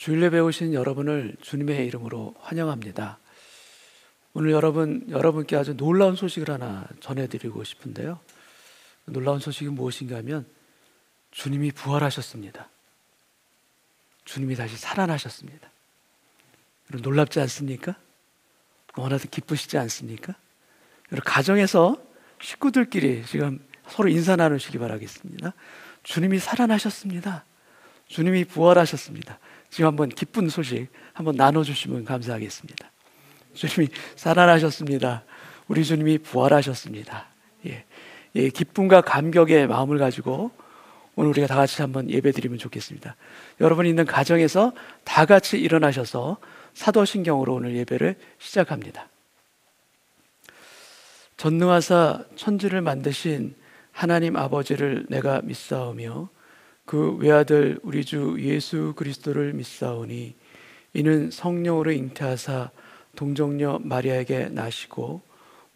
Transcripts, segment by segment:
주일 예배 오신 여러분을 주님의 이름으로 환영합니다. 오늘 여러분께 아주 놀라운 소식을 하나 전해드리고 싶은데요. 놀라운 소식이 무엇인가 하면 주님이 부활하셨습니다. 주님이 다시 살아나셨습니다. 여러분 놀랍지 않습니까? 너무나도 기쁘시지 않습니까? 여러분 가정에서 식구들끼리 지금 서로 인사 나누시기 바라겠습니다. 주님이 살아나셨습니다. 주님이 부활하셨습니다. 지금 한번 기쁜 소식 한번 나눠주시면 감사하겠습니다. 주님이 살아나셨습니다. 우리 주님이 부활하셨습니다. 기쁨과 감격의 마음을 가지고 오늘 우리가 다 같이 한번 예배드리면 좋겠습니다. 여러분이 있는 가정에서 다 같이 일어나셔서 사도신경으로 오늘 예배를 시작합니다. 전능하사 천지를 만드신 하나님 아버지를 내가 믿사오며 그 외아들 우리 주 예수 그리스도를 믿사오니 이는 성령으로 잉태하사 동정녀 마리아에게 나시고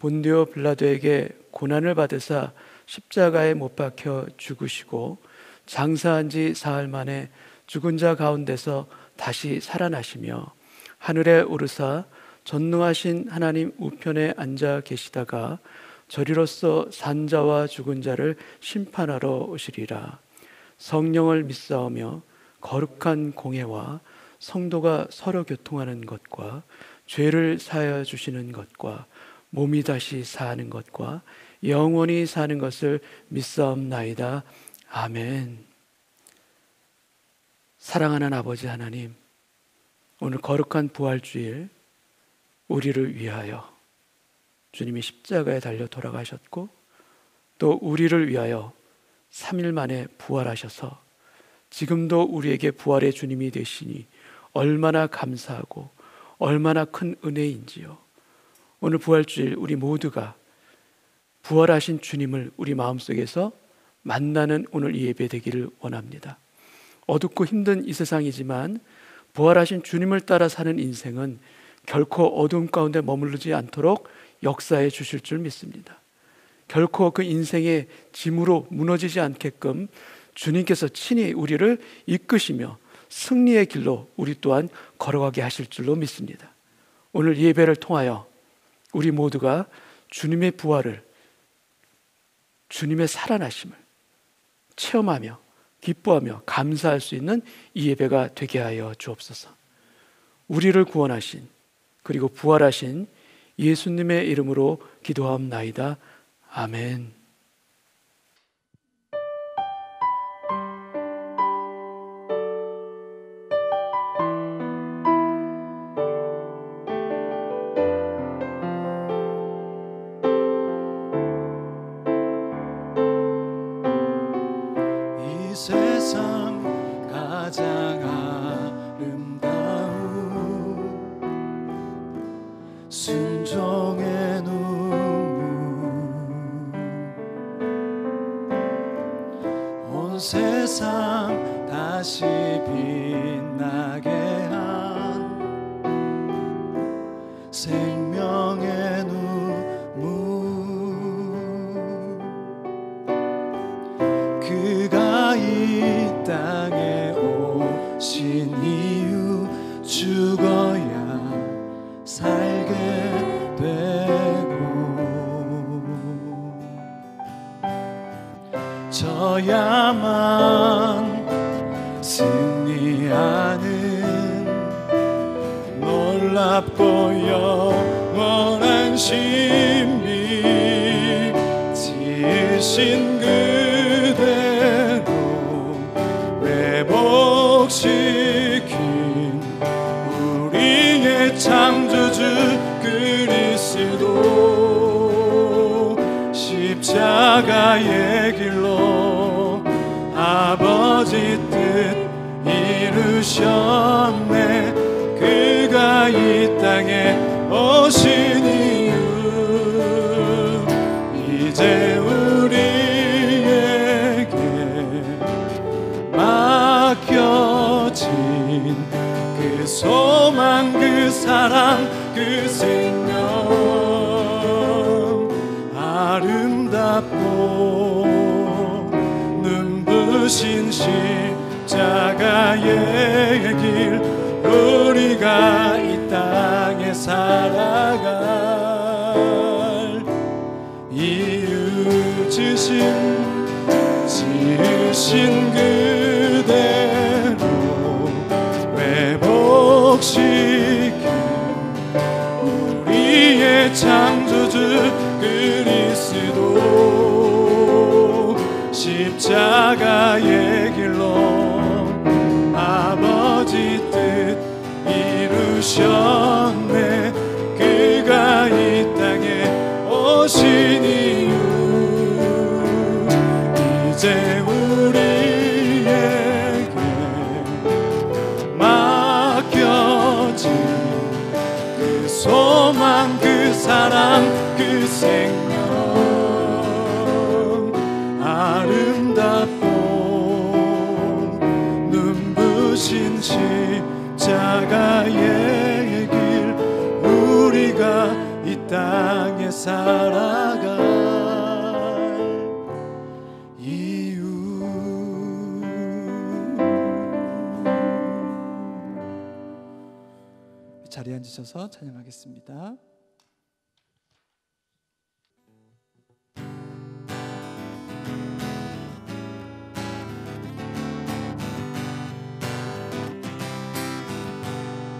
본디오 빌라도에게 고난을 받으사 십자가에 못 박혀 죽으시고 장사한 지 사흘 만에 죽은 자 가운데서 다시 살아나시며 하늘에 오르사 전능하신 하나님 우편에 앉아 계시다가 저리로서 산자와 죽은 자를 심판하러 오시리라. 성령을 믿사오며 거룩한 공회와 성도가 서로 교통하는 것과 죄를 사하여 주시는 것과 몸이 다시 사는 것과 영원히 사는 것을 믿사옵나이다. 아멘. 사랑하는 아버지 하나님, 오늘 거룩한 부활주일 우리를 위하여 주님이 십자가에 달려 돌아가셨고 또 우리를 위하여 3일 만에 부활하셔서 지금도 우리에게 부활의 주님이 되시니 얼마나 감사하고 얼마나 큰 은혜인지요. 오늘 부활주일 우리 모두가 부활하신 주님을 우리 마음속에서 만나는 오늘 이 예배 되기를 원합니다. 어둡고 힘든 이 세상이지만 부활하신 주님을 따라 사는 인생은 결코 어두움 가운데 머무르지 않도록 역사해 주실 줄 믿습니다. 결코 그 인생의 짐으로 무너지지 않게끔 주님께서 친히 우리를 이끄시며 승리의 길로 우리 또한 걸어가게 하실 줄로 믿습니다. 오늘 예배를 통하여 우리 모두가 주님의 부활을, 주님의 살아나심을 체험하며 기뻐하며 감사할 수 있는 이 예배가 되게 하여 주옵소서. 우리를 구원하신 그리고 부활하신 예수님의 이름으로 기도하옵나이다. 아멘. 이 세상 가장 아름다운 순종의 온 세상 다시 빛나게 한 생명의 눈물, 그가 이 땅에 오신 이유 죽어야 살게 되고 져야만 승리하는 놀랍고 영원한 신비 지으신 그대로 회복시킨 우리의 창조주 그리스도 십자가의 길로 아버지 뜻 이루셨네. 그가 이 땅에 오신 이유 이제 우리에게 맡겨진 그 소망, 그 사랑, 그 생명 아름답고 눈부신 십자가의 길 우리가 이 땅에 살아갈 이유 지으신 그대로 회복시킨 우리의 창조주 그리스도 십자가의 길로 아버지 뜻 이루셨네. 그가 이 땅에 오신 이유 이제 우리에게 맡겨진 그 소망 그 사랑 그 생명 아름답고 눈부신 십자가의 길 우리가 이 땅에 살아갈 이유. 자리에 앉으셔서 찬양하겠습니다.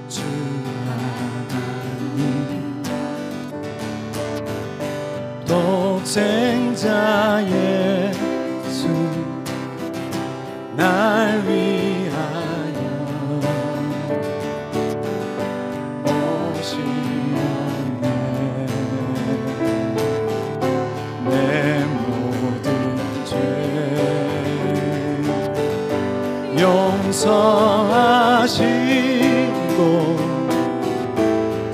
주 하나님 독생자 예수 날 위하여 오시었네. 내 모든 죄 용서하시고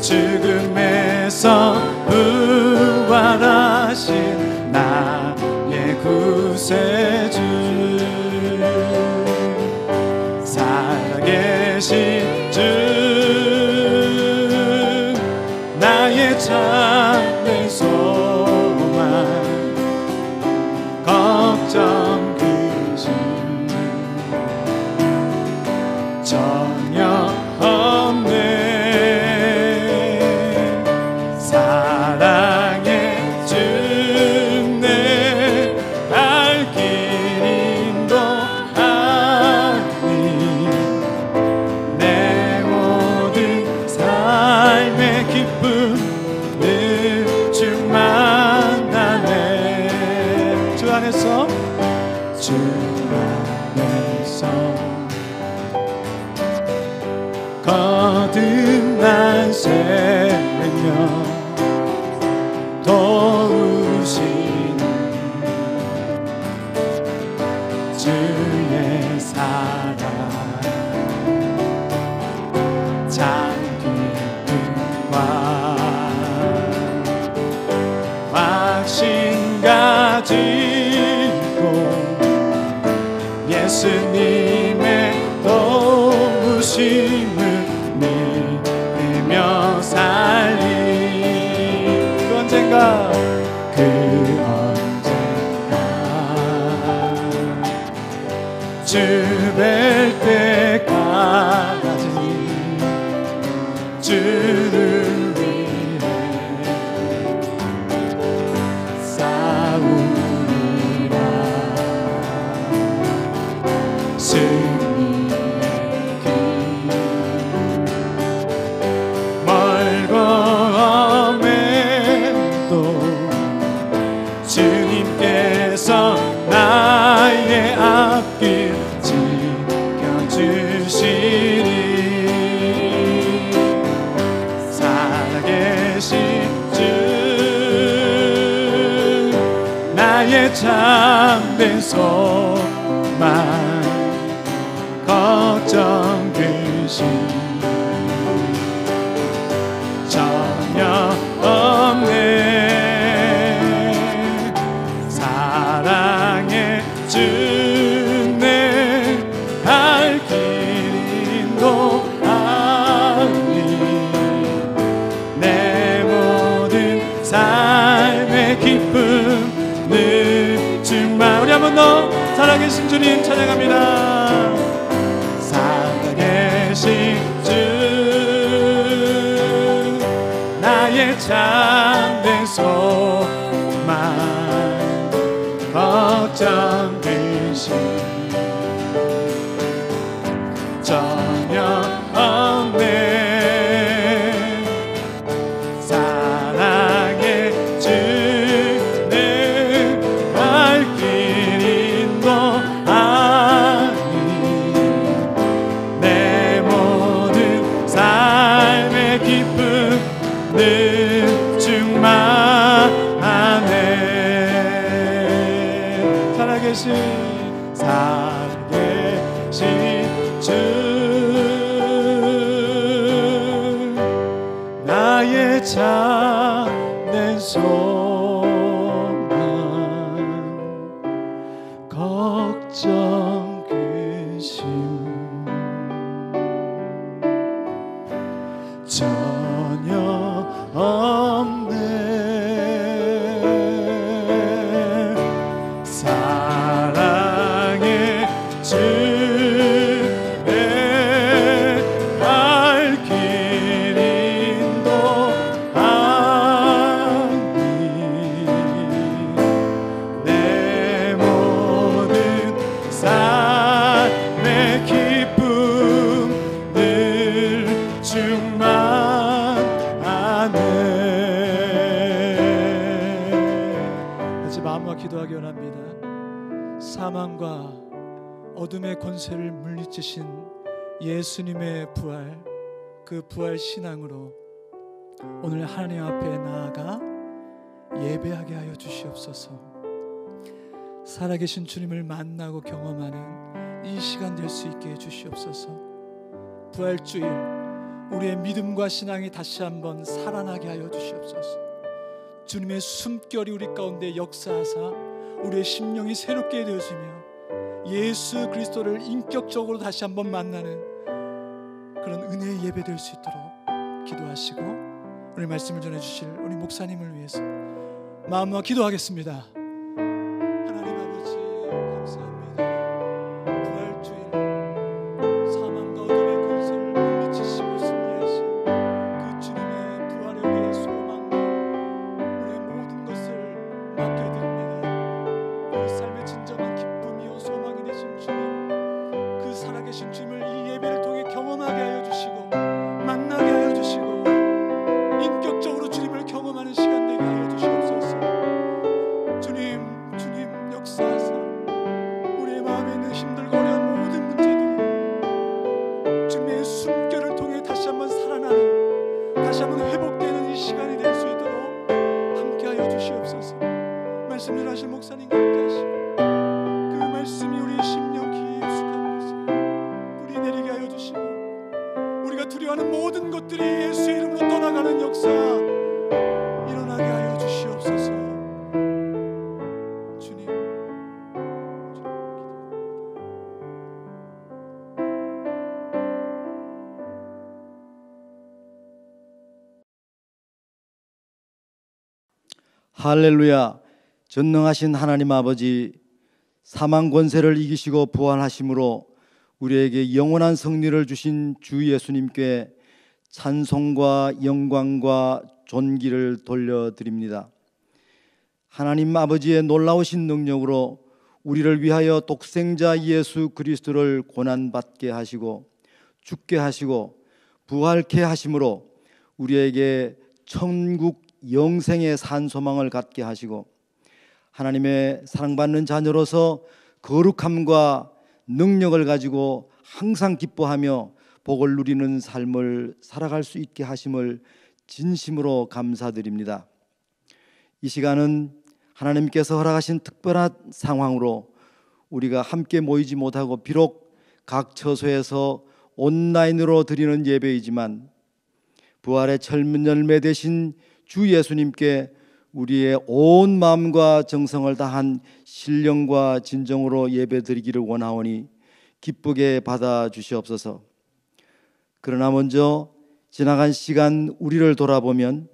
죽음에서 부활하신 나의 구세주 살아계신 주 나의 참된 소망 걱정 근심 전혀 없네. 사랑의 주내 갈 길 인도하니 내 모든 삶의 기쁨 늘 주만 아네. 주 안에서 주 안에서 거듭난 생명 도우신 주의 사랑 참 기쁨과 확신 가지고 예수님의 도우심을 믿으며 살리. 그 언젠가 주 뵐 때까지 주를 위해 싸우리라. 승리의 길 멀고 험해도 주님께서 나의 앞길 지켜주시리. 살아계신 주 나의 참된 소망 걱정 근심 전혀 없네. 사랑의 주내 갈 길 인도하니 내 모든 삶의 기쁨 늘 주만. 우리 한번 더 살아계신 주님 찬양합니다. 살아계신 주 참된 소망 걱정 근심 전혀 없네 사랑의 주는 갈 길 인도하니 내 모든 삶의 기쁨 늘 충만하네 살아계신 주 나의 참된 소망 걱정 근심 전혀 없네 사랑의 주의 갈 길 인도하니 내 모든 삶의 기쁨 늘 충만하네 같이 마음과 기도하기 원합니다. 사망과 어둠의 권세를 물리치신 예수님의 부활, 그 부활 신앙으로 오늘 하나님 앞에 나아가 예배하게 하여 주시옵소서. 살아계신 주님을 만나고 경험하는 이 시간 될 수 있게 해 주시옵소서. 부활주일 우리의 믿음과 신앙이 다시 한번 살아나게 하여 주시옵소서. 주님의 숨결이 우리 가운데 역사하사 우리의 심령이 새롭게 되어지며 예수 그리스도를 인격적으로 다시 한번 만나는 그런 은혜의 예배 될 수 있도록 기도하시고 오늘 말씀을 전해주실 우리 목사님을 위해서 마음과 기도하겠습니다. 하나님 아버지 감사합니다. 부활주일 사망과 어둠의 권세를 물리치시고 승리하신 그 주님의 부활에 우리의 소망과 우리의 모든 것을 맡겨드립니다. 우리 삶의 진정한 기쁨이요 소망이 되신 주님, 그 살아계신 주님을 이 예배를 통해 경험하게 하여 주시고 만나게 하여 주시고 인격적으로 주님을 경험하는 시간 되게 하여 주시옵소서. 주님 역사하사 우리의 마음에 있는 힘들고 어려운 모든 문제들이 주님의 숨결을 통해 다시 한번 살아나는, 다시 한번 회복되는 이 시간이 될 수 있도록 함께 하여 주시옵소서. 말씀 전하신 목사님과 함께 하시고 그 말씀이 우리의 심령 깊숙한 곳에 뿌리 내리게 하여 주시고 우리가 두려워하는 모든 것들이 예수의 이름으로 떠나가는 역사 일어나게 하여 주시옵소서. 주님 할렐루야. 전능하신 하나님 아버지, 사망 권세를 이기시고 부활하심으로 우리에게 영원한 승리를 주신 주 예수님께 찬송과 영광과 존귀를 돌려드립니다. 하나님 아버지의 놀라우신 능력으로 우리를 위하여 독생자 예수 그리스도를 고난받게 하시고 죽게 하시고 부활케 하심으로 우리에게 천국 영생의 산 소망을 갖게 하시고 하나님의 사랑받는 자녀로서 거룩함과 능력을 가지고 항상 기뻐하며 복을 누리는 삶을 살아갈 수 있게 하심을 진심으로 감사드립니다. 이 시간은 하나님께서 허락하신 특별한 상황으로 우리가 함께 모이지 못하고 비록 각 처소에서 온라인으로 드리는 예배이지만 부활의 젊은 열매 되신 주 예수님께 우리의 온 마음과 정성을 다한 신령과 진정으로 예배드리기를 원하오니 기쁘게 받아주시옵소서. 그러나 먼저 지나간 시간 우리를 돌아보면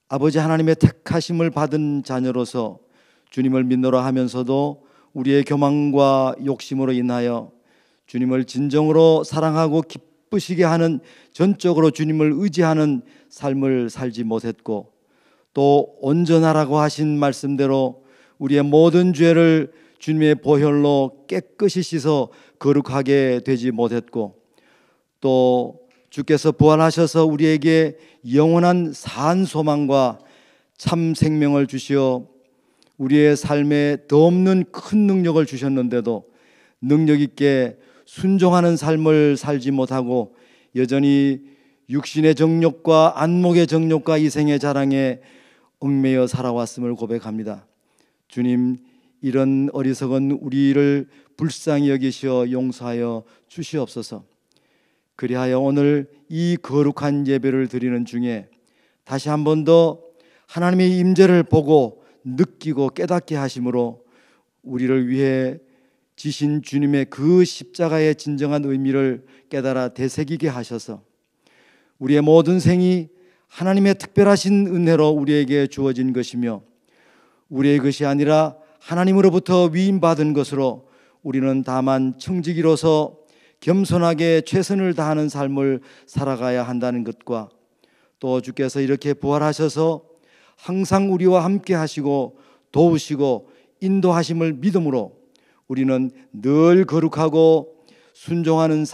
아버지 하나님의 택하심을 받은 자녀로서 주님을 믿노라 하면서도 우리의 교만과 욕심으로 인하여 주님을 진정으로 사랑하고 기쁘시게 하는, 전적으로 주님을 의지하는 삶을 살지 못했고, 또 온전하라고 하신 말씀대로 우리의 모든 죄를 주님의 보혈로 깨끗이 씻어 거룩하게 되지 못했고, 또 주께서 부활하셔서 우리에게 영원한 산 소망과 참 생명을 주시어 우리의 삶에 더없는 큰 능력을 주셨는데도 능력 있게 순종하는 삶을 살지 못하고 여전히 육신의 정욕과 안목의 정욕과 이생의 자랑에 얽매여 살아왔음을 고백합니다. 주님, 이런 어리석은 우리를 불쌍히 여기시어 용서하여 주시옵소서. 그리하여 오늘 이 거룩한 예배를 드리는 중에 다시 한 번 더 하나님의 임재를 보고 느끼고 깨닫게 하심으로 우리를 위해 지신 주님의 그 십자가의 진정한 의미를 깨달아 되새기게 하셔서 우리의 모든 생이 하나님의 특별하신 은혜로 우리에게 주어진 것이며 우리의 것이 아니라 하나님으로부터 위임받은 것으로 우리는 다만 청지기로서 겸손하게 최선을 다하는 삶을 살아가야 한다는 것과, 또 주께서 이렇게 부활하셔서 항상 우리와 함께 하시고 도우시고 인도하심을 믿음으로 우리는 늘 거룩하고 순종하는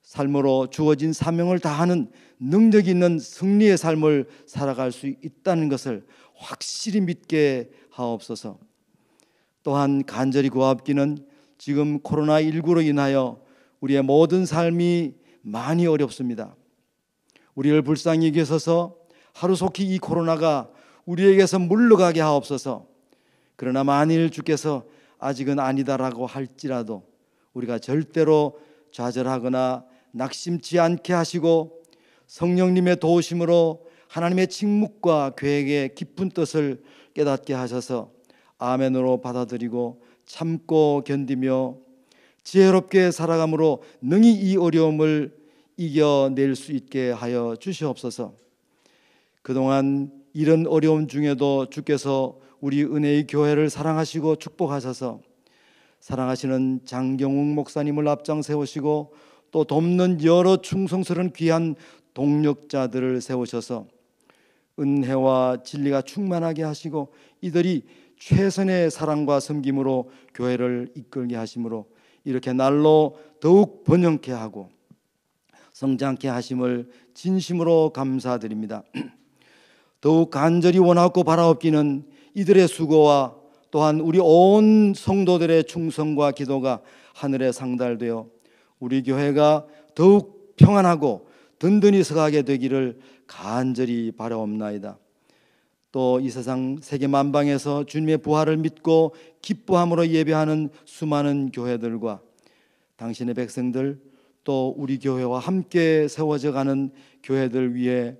삶으로 주어진 사명을 다하는 능력 있는 승리의 삶을 살아갈 수 있다는 것을 확실히 믿게 하옵소서. 또한 간절히 구하옵기는 지금 코로나19로 인하여 우리의 모든 삶이 많이 어렵습니다. 우리를 불쌍히 여기셔서 하루속히 이 코로나가 우리에게서 물러가게 하옵소서. 그러나 만일 주께서 아직은 아니다라고 할지라도 우리가 절대로 좌절하거나 낙심치 않게 하시고 성령님의 도우심으로 하나님의 칙묵과 계획의 깊은 뜻을 깨닫게 하셔서 아멘으로 받아들이고 참고 견디며 지혜롭게 살아감으로 능히 이 어려움을 이겨낼 수 있게 하여 주시옵소서. 그동안 이런 어려움 중에도 주께서 우리 은혜의 교회를 사랑하시고 축복하셔서 사랑하시는 장경욱 목사님을 앞장 세우시고 또 돕는 여러 충성스러운 귀한 동력자들을 세우셔서 은혜와 진리가 충만하게 하시고 이들이 최선의 사랑과 섬김으로 교회를 이끌게 하심으로 이렇게 날로 더욱 번영케 하고 성장케 하심을 진심으로 감사드립니다. 더욱 간절히 원하고 바라옵기는 이들의 수고와 또한 우리 온 성도들의 충성과 기도가 하늘에 상달되어 우리 교회가 더욱 평안하고 든든히 서가게 되기를 간절히 바라옵나이다. 또 이 세상 세계 만방에서 주님의 부활을 믿고 기뻐함으로 예배하는 수많은 교회들과 당신의 백성들, 또 우리 교회와 함께 세워져 가는 교회들 위해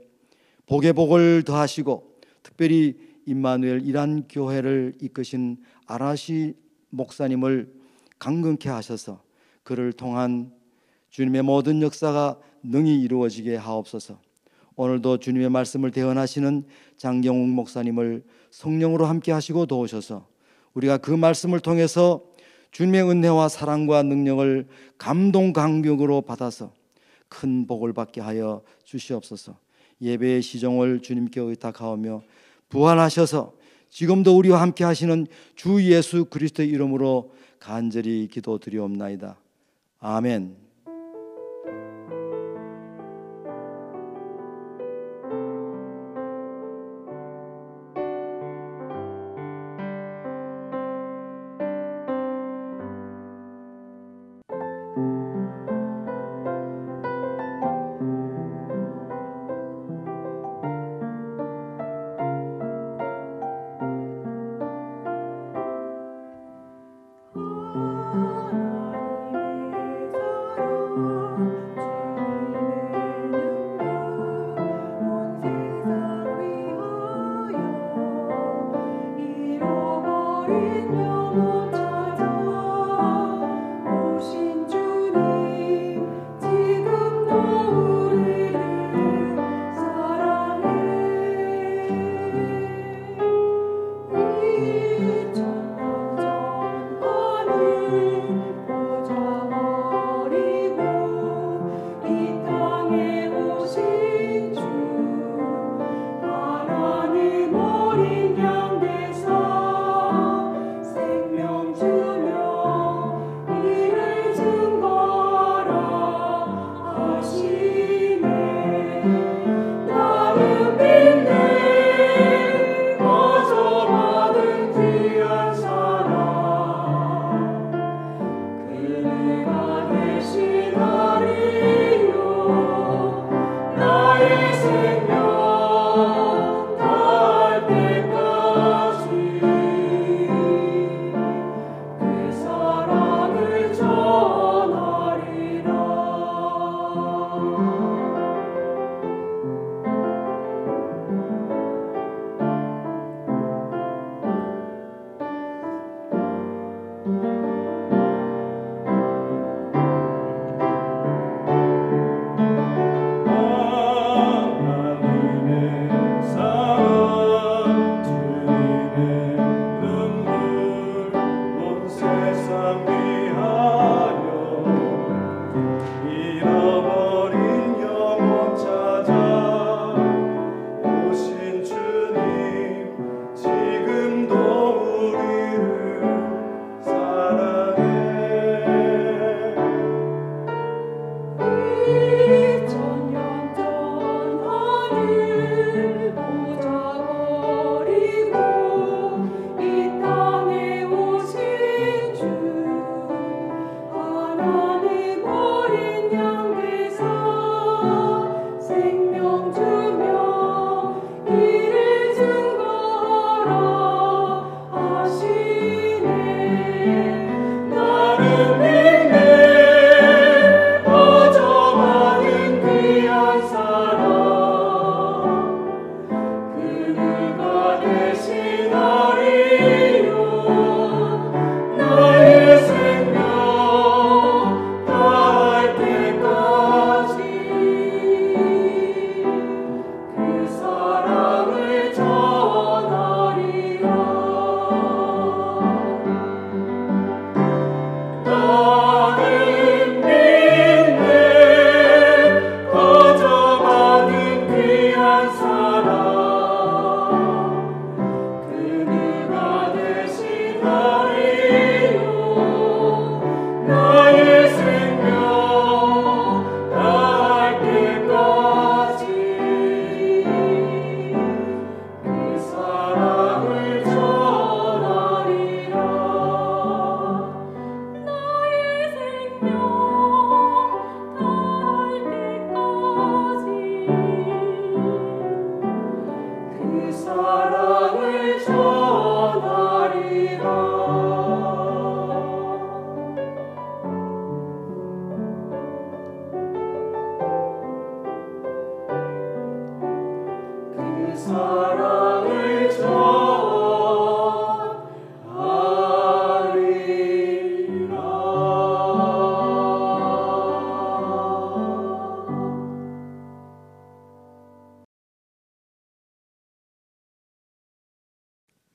복의 복을 더하시고 특별히 임마누엘 이란 교회를 이끄신 아라시 목사님을 강건케 하셔서 그를 통한 주님의 모든 역사가 능히 이루어지게 하옵소서. 오늘도 주님의 말씀을 대언하시는 장경욱 목사님을 성령으로 함께 하시고 도우셔서 우리가 그 말씀을 통해서 주님의 은혜와 사랑과 능력을 감동 강력으로 받아서 큰 복을 받게 하여 주시옵소서. 예배의 시종을 주님께 의탁하오며 부활하셔서 지금도 우리와 함께 하시는 주 예수 그리스도의 이름으로 간절히 기도드리옵나이다. 아멘.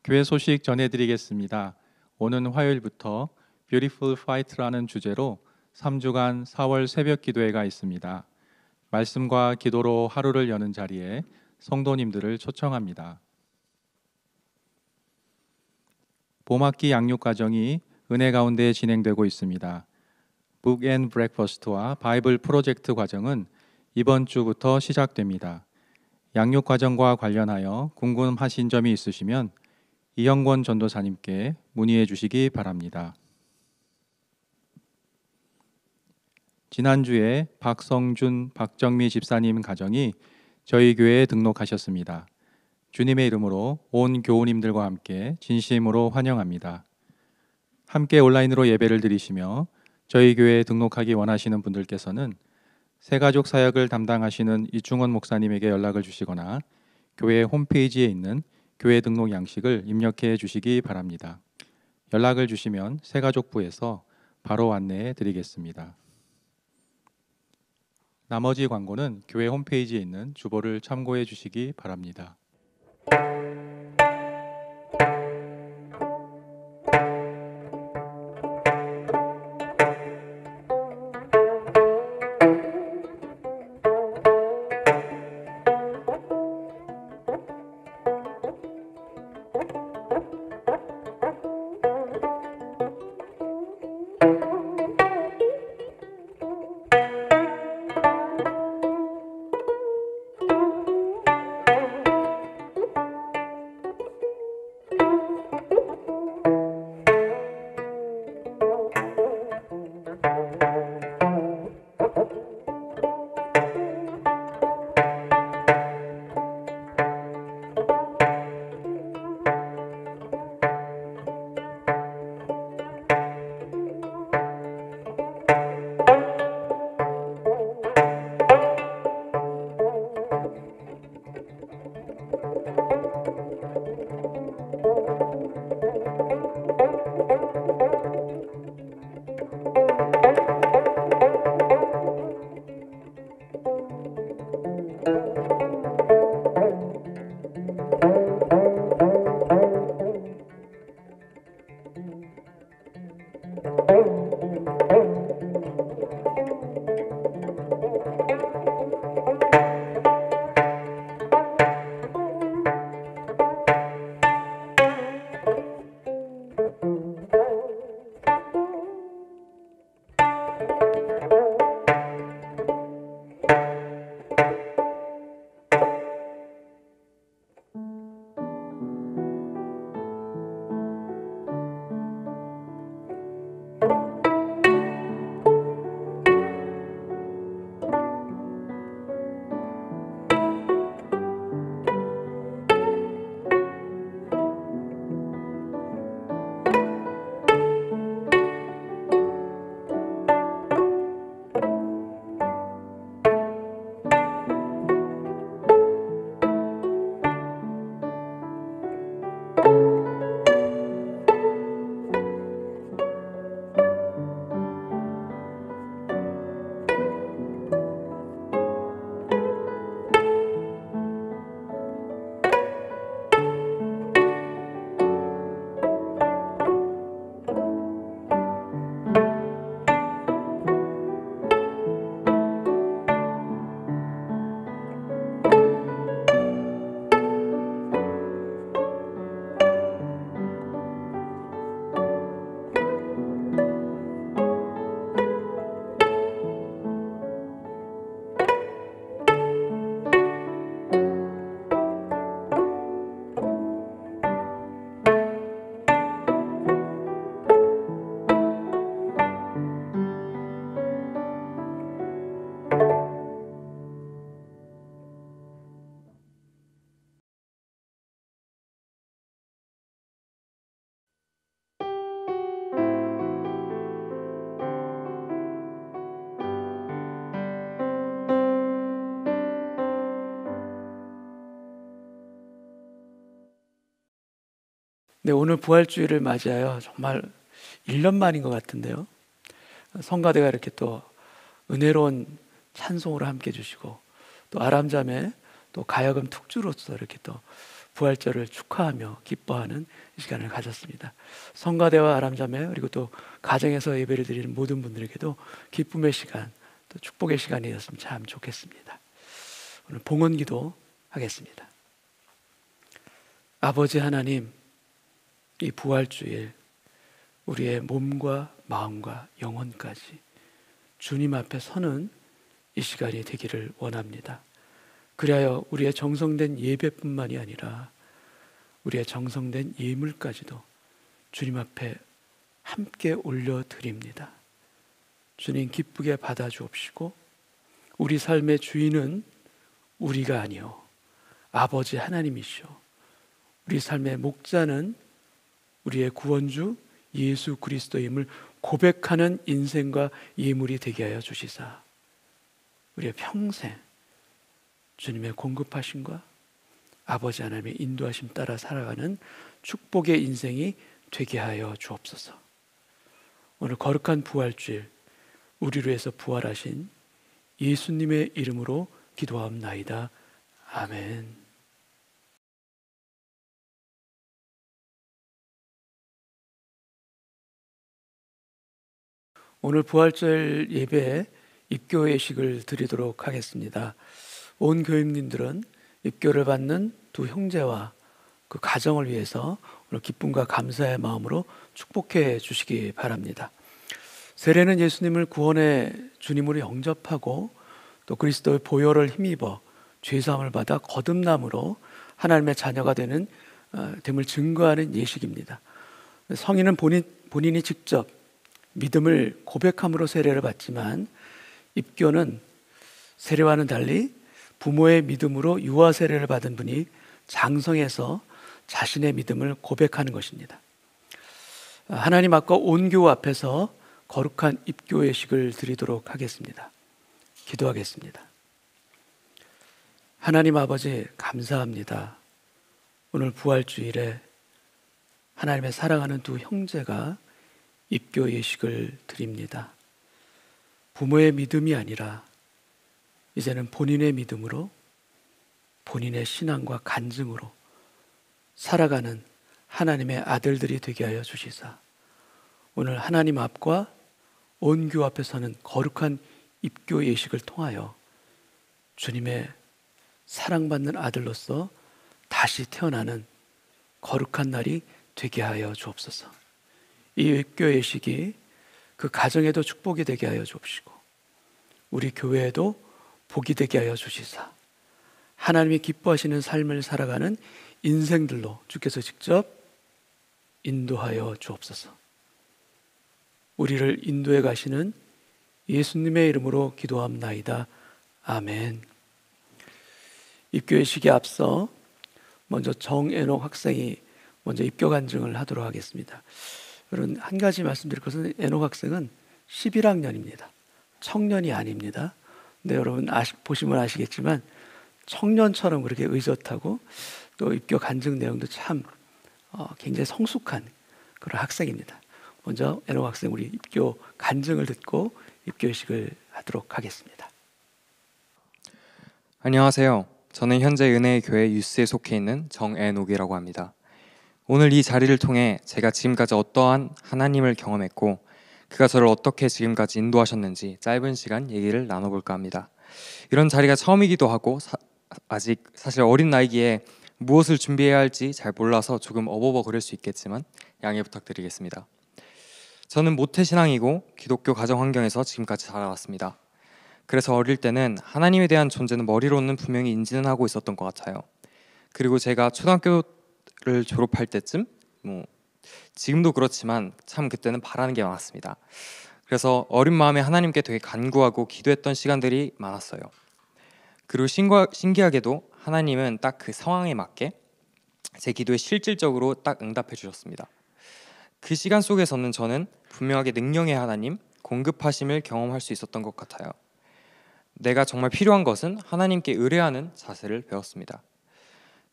교회 소식 전해드리겠습니다. 오는 화요일부터 Beautiful Fight라는 주제로 3주간 4월 새벽 기도회가 있습니다. 말씀과 기도로 하루를 여는 자리에 성도님들을 초청합니다. 봄학기 양육 과정이 은혜 가운데 진행되고 있습니다. Book and Breakfast와 바이블 프로젝트 과정은 이번 주부터 시작됩니다. 양육 과정과 관련하여 궁금하신 점이 있으시면 이영권 전도사님께 문의해 주시기 바랍니다. 지난주에 박성준, 박정미 집사님 가정이 저희 교회에 등록하셨습니다. 주님의 이름으로 온 교우님들과 함께 진심으로 환영합니다. 함께 온라인으로 예배를 드리시며 저희 교회에 등록하기 원하시는 분들께서는 새가족 사역을 담당하시는 이충원 목사님에게 연락을 주시거나 교회 홈페이지에 있는 교회 등록 양식을 입력해 주시기 바랍니다. 연락을 주시면 새가족부에서 바로 안내해 드리겠습니다. 나머지 광고는 교회 홈페이지에 있는 주보를 참고해 주시기 바랍니다. 네, 오늘 부활주일을 맞이하여 정말 1년 만인 것 같은데요. 성가대가 이렇게 또 은혜로운 찬송으로 함께 해주시고, 또 아람자매 또 가야금 특주로서 이렇게 또 부활절을 축하하며 기뻐하는 이 시간을 가졌습니다. 성가대와 아람자매 그리고 또 가정에서 예배를 드리는 모든 분들에게도 기쁨의 시간, 또 축복의 시간이 되었으면 참 좋겠습니다. 오늘 봉헌기도 하겠습니다. 아버지 하나님, 이 부활주일 우리의 몸과 마음과 영혼까지 주님 앞에 서는 이 시간이 되기를 원합니다. 그리하여 우리의 정성된 예배뿐만이 아니라 우리의 정성된 예물까지도 주님 앞에 함께 올려드립니다. 주님 기쁘게 받아주옵시고, 우리 삶의 주인은 우리가 아니요 아버지 하나님이시오, 우리 삶의 목자는 우리의 구원주 예수 그리스도임을 고백하는 인생과 예물이 되게 하여 주시사, 우리의 평생 주님의 공급하심과 아버지 하나님의 인도하심 따라 살아가는 축복의 인생이 되게 하여 주옵소서. 오늘 거룩한 부활주일 우리를 위해서 부활하신 예수님의 이름으로 기도하옵나이다. 아멘. 오늘 부활절 예배에 입교 예식을 드리도록 하겠습니다. 온 교인님들은 입교를 받는 두 형제와 그 가정을 위해서 오늘 기쁨과 감사의 마음으로 축복해 주시기 바랍니다. 세례는 예수님을 구원의 주님으로 영접하고 또 그리스도의 보혈을 힘입어 죄사함을 받아 거듭남으로 하나님의 자녀가 됨을 증거하는 예식입니다. 성인은 본인이 직접 믿음을 고백함으로 세례를 받지만, 입교는 세례와는 달리 부모의 믿음으로 유아 세례를 받은 분이 장성해서 자신의 믿음을 고백하는 것입니다. 하나님 앞과 온 교우 앞에서 거룩한 입교 예식을 드리도록 하겠습니다. 기도하겠습니다. 하나님 아버지, 감사합니다. 오늘 부활주일에 하나님의 사랑하는 두 형제가 입교 예식을 드립니다. 부모의 믿음이 아니라 이제는 본인의 믿음으로, 본인의 신앙과 간증으로 살아가는 하나님의 아들들이 되게 하여 주시사, 오늘 하나님 앞과 온 교우 앞에 서는 거룩한 입교 예식을 통하여 주님의 사랑받는 아들로서 다시 태어나는 거룩한 날이 되게 하여 주옵소서. 이 입교 예식이 그 가정에도 축복이 되게 하여 주옵시고, 우리 교회에도 복이 되게 하여 주시사, 하나님이 기뻐하시는 삶을 살아가는 인생들로 주께서 직접 인도하여 주옵소서. 우리를 인도해 가시는 예수님의 이름으로 기도합나이다. 아멘. 입교 예식에 앞서 먼저 정애녹 학생이 먼저 입교 간증을 하도록 하겠습니다. 여러분, 한 가지 말씀드릴 것은 애녹 학생은 11학년입니다. 청년이 아닙니다. 근데 여러분 보시면 아시겠지만 청년처럼 그렇게 의젓하고 또 입교 간증 내용도 참 굉장히 성숙한 그런 학생입니다. 먼저 애녹 학생 우리 입교 간증을 듣고 입교식을 하도록 하겠습니다. 안녕하세요. 저는 현재 은혜의 교회 유스에 속해 있는 정애녹이라고 합니다. 오늘 이 자리를 통해 제가 지금까지 어떠한 하나님을 경험했고 그가 저를 어떻게 지금까지 인도하셨는지 짧은 시간 얘기를 나눠볼까 합니다. 이런 자리가 처음이기도 하고 아직 사실 어린 나이기에 무엇을 준비해야 할지 잘 몰라서 조금 어버버거릴 수 있겠지만 양해 부탁드리겠습니다. 저는 모태신앙이고 기독교 가정 환경에서 지금까지 자라왔습니다. 그래서 어릴 때는 하나님에 대한 존재는 머리로는 분명히 인지는 하고 있었던 것 같아요. 그리고 제가 초등학교를 졸업할 때쯤 지금도 그렇지만 참 그때는 바라는 게 많았습니다. 그래서 어린 마음에 하나님께 되게 간구하고 기도했던 시간들이 많았어요. 그리고 신기하게도 하나님은 딱 그 상황에 맞게 제 기도에 실질적으로 딱 응답해 주셨습니다. 그 시간 속에서는 저는 분명하게 능력의 하나님, 공급하심을 경험할 수 있었던 것 같아요. 내가 정말 필요한 것은 하나님께 의뢰하는 자세를 배웠습니다.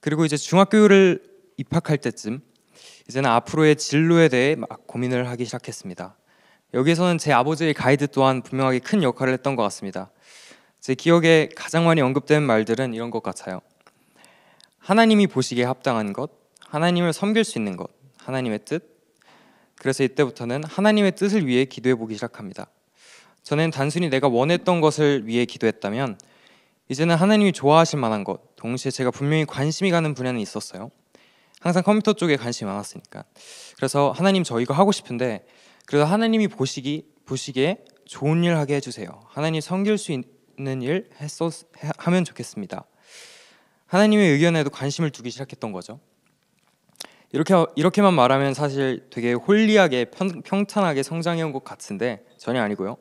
그리고 이제 중학교를 입학할 때쯤 이제는 앞으로의 진로에 대해 막 고민을 하기 시작했습니다. 여기에서는 제 아버지의 가이드 또한 분명하게 큰 역할을 했던 것 같습니다. 제 기억에 가장 많이 언급되는 말들은 이런 것 같아요. 하나님이 보시기에 합당한 것, 하나님을 섬길 수 있는 것, 하나님의 뜻. 그래서 이때부터는 하나님의 뜻을 위해 기도해 보기 시작합니다. 저는 단순히 내가 원했던 것을 위해 기도했다면 이제는 하나님이 좋아하실 만한 것, 동시에 제가 분명히 관심이 가는 분야는 있었어요. 항상 컴퓨터 쪽에 관심이 많았으니까. 그래서 하나님 저 이거 하고 싶은데 그래서 하나님이 보시기에 좋은 일 하게 해주세요. 하나님 섬길 수 있는 일 하면 좋겠습니다. 하나님의 의견에도 관심을 두기 시작했던 거죠. 이렇게만 말하면 사실 되게 홀리하게 평탄하게 성장해온 것 같은데 전혀 아니고요.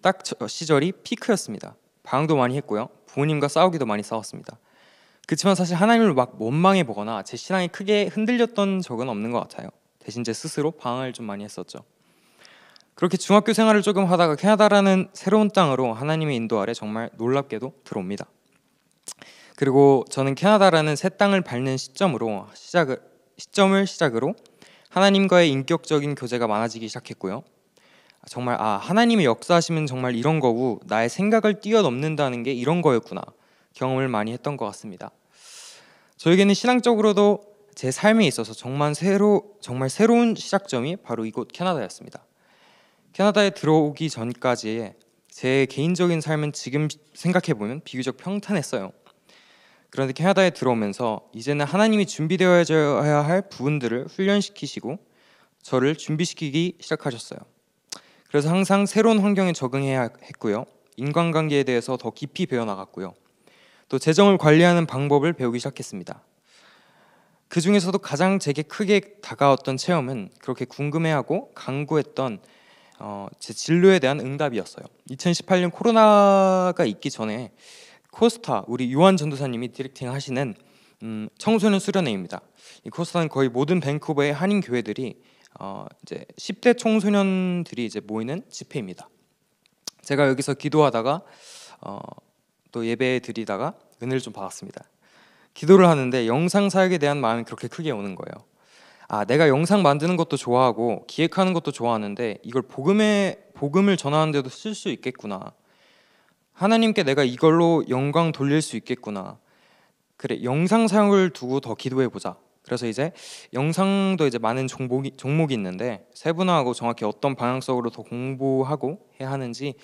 딱 저 시절이 피크였습니다. 방황도 많이 했고요. 부모님과 싸우기도 많이 싸웠습니다. 그렇지만 사실 하나님을 막 원망해 보거나 제 신앙이 크게 흔들렸던 적은 없는 것 같아요. 대신 제 스스로 방황을 좀 많이 했었죠. 그렇게 중학교 생활을 조금 하다가 캐나다라는 새로운 땅으로 하나님의 인도 아래 정말 놀랍게도 들어옵니다. 그리고 저는 캐나다라는 새 땅을 밟는 시점을 시작으로 하나님과의 인격적인 교제가 많아지기 시작했고요. 정말 하나님의 역사하시면 정말 이런 거고 나의 생각을 뛰어넘는다는 게 이런 거였구나 경험을 많이 했던 것 같습니다. 저에게는 신앙적으로도 제 삶에 있어서 정말 새로운 시작점이 바로 이곳 캐나다였습니다. 캐나다에 들어오기 전까지의 제 개인적인 삶은 지금 생각해보면 비교적 평탄했어요. 그런데 캐나다에 들어오면서 이제는 하나님이 준비되어야 할 부분들을 훈련시키시고 저를 준비시키기 시작하셨어요. 그래서 항상 새로운 환경에 적응해야 했고요. 인간관계에 대해서 더 깊이 배워나갔고요. 또 재정을 관리하는 방법을 배우기 시작했습니다. 그 중에서도 가장 제게 크게 다가왔던 체험은 그렇게 궁금해하고 강구했던 제 진로에 대한 응답이었어요. 2018년 코로나가 있기 전에 코스타, 우리 요한 전도사님이 디렉팅 하시는 청소년 수련회입니다. 이 코스타는 거의 모든 밴쿠버의 한인 교회들이 이제 10대 청소년들이 이제 모이는 집회입니다. 제가 여기서 기도하다가 또 예배 드리다가 은혜를 좀 받았습니다. 기도를 하는데 영상 사역에 대한 마음이 그렇게 크게 오는 거예요. 내가 영상 만드는 것도 좋아하고 기획하는 것도 좋아하는데 이걸 복음을 전하는 데도 쓸 수 있겠구나. 하나님께 내가 이걸로 영광 돌릴 수 있겠구나. 그래, 영상 사역을 두고 더 기도해 보자. 그래서 이제 영상도 이제 많은 종목이 있는데 세분화하고 정확히 어떤 방향성으로 더 공부하고 해야 하는지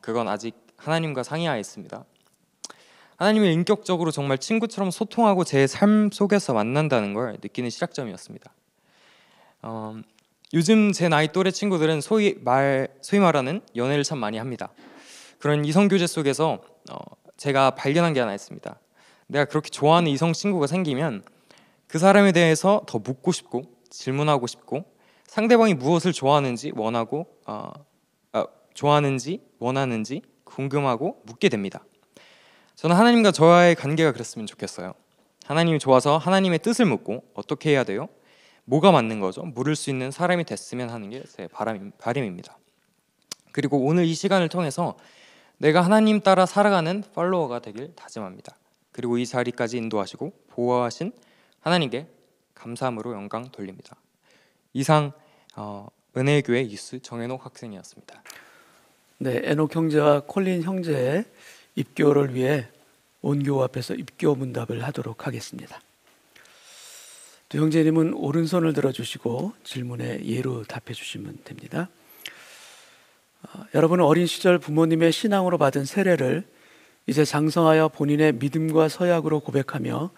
그건 아직 하나님과 상의하에 있습니다. 하나님을 인격적으로 정말 친구처럼 소통하고 제 삶 속에서 만난다는 걸 느끼는 시작점이었습니다. 요즘 제 나이 또래 친구들은 소위 말하는 연애를 참 많이 합니다. 그런 이성 교제 속에서 제가 발견한 게 하나 있습니다. 내가 그렇게 좋아하는 이성 친구가 생기면 그 사람에 대해서 더 묻고 싶고 질문하고 싶고 상대방이 무엇을 좋아하는지 원하는지 궁금하고 묻게 됩니다. 저는 하나님과 저와의 관계가 그랬으면 좋겠어요. 하나님이 좋아서 하나님의 뜻을 묻고 어떻게 해야 돼요? 뭐가 맞는 거죠? 물을 수 있는 사람이 됐으면 하는 게 제 바람입니다. 그리고 오늘 이 시간을 통해서 내가 하나님 따라 살아가는 팔로워가 되길 다짐합니다. 그리고 이 자리까지 인도하시고 보호하신 하나님께 감사함으로 영광 돌립니다. 이상 은혜의 교회 유스 정현옥 학생이었습니다. 네, 에녹 형제와 콜린 형제의 입교를 위해 온 교우 앞에서 입교 문답을 하도록 하겠습니다. 또 형제님은 오른손을 들어주시고 질문에 예로 답해 주시면 됩니다. 여러분은 어린 시절 부모님의 신앙으로 받은 세례를 이제 장성하여 본인의 믿음과 서약으로 고백하며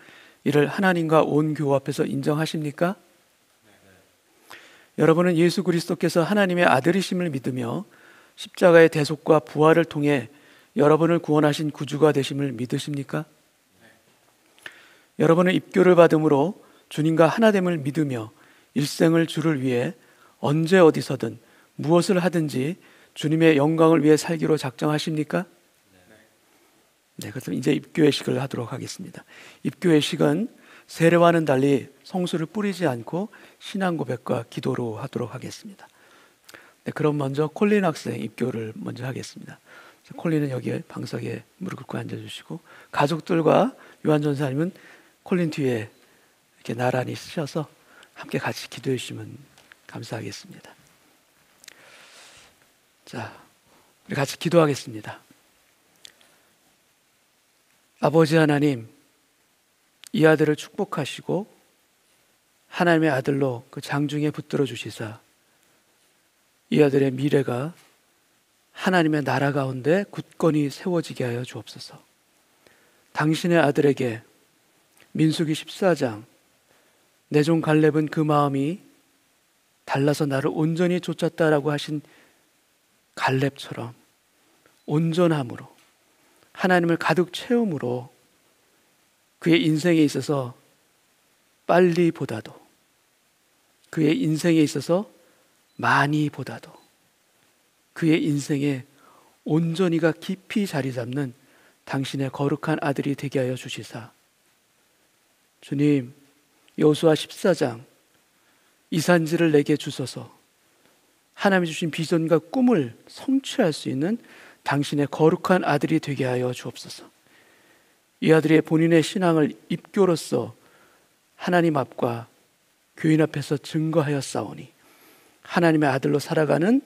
이를 하나님과 온 교우 앞에서 인정하십니까? 여러분은 예수 그리스도께서 하나님의 아들이심을 믿으며 십자가의 대속과 부활을 통해 여러분을 구원하신 구주가 되심을 믿으십니까? 여러분은 입교를 받음으로 주님과 하나됨을 믿으며 일생을 주를 위해 언제 어디서든 무엇을 하든지 주님의 영광을 위해 살기로 작정하십니까? 네, 그래서 이제 입교회식을 하도록 하겠습니다. 입교회식은 세례와는 달리 성수를 뿌리지 않고 신앙 고백과 기도로 하도록 하겠습니다. 네, 그럼 먼저 콜린 학생 입교를 먼저 하겠습니다. 콜린은 여기 방석에 무릎 꿇고 앉아주시고 가족들과 요한 전사님은 콜린 뒤에 이렇게 나란히 서셔서 함께 같이 기도해 주시면 감사하겠습니다. 자, 우리 같이 기도하겠습니다. 아버지 하나님, 이 아들을 축복하시고 하나님의 아들로 그 장중에 붙들어 주시사 이 아들의 미래가 하나님의 나라 가운데 굳건히 세워지게 하여 주옵소서. 당신의 아들에게 민수기 14장 내 종 갈렙은 그 마음이 달라서 나를 온전히 쫓았다라고 하신 갈렙처럼 온전함으로 하나님을 가득 채움으로 그의 인생에 있어서 빨리보다도 그의 인생에 있어서 많이보다도 그의 인생에 온전히가 깊이 자리 잡는 당신의 거룩한 아들이 되게 하여 주시사 주님, 여호수아 14장 이 산지를 내게 주소서 하나님이 주신 비전과 꿈을 성취할 수 있는 당신의 거룩한 아들이 되게 하여 주옵소서. 이 아들의 본인의 신앙을 입교로서 하나님 앞과 교인 앞에서 증거하였사오니 하나님의 아들로 살아가는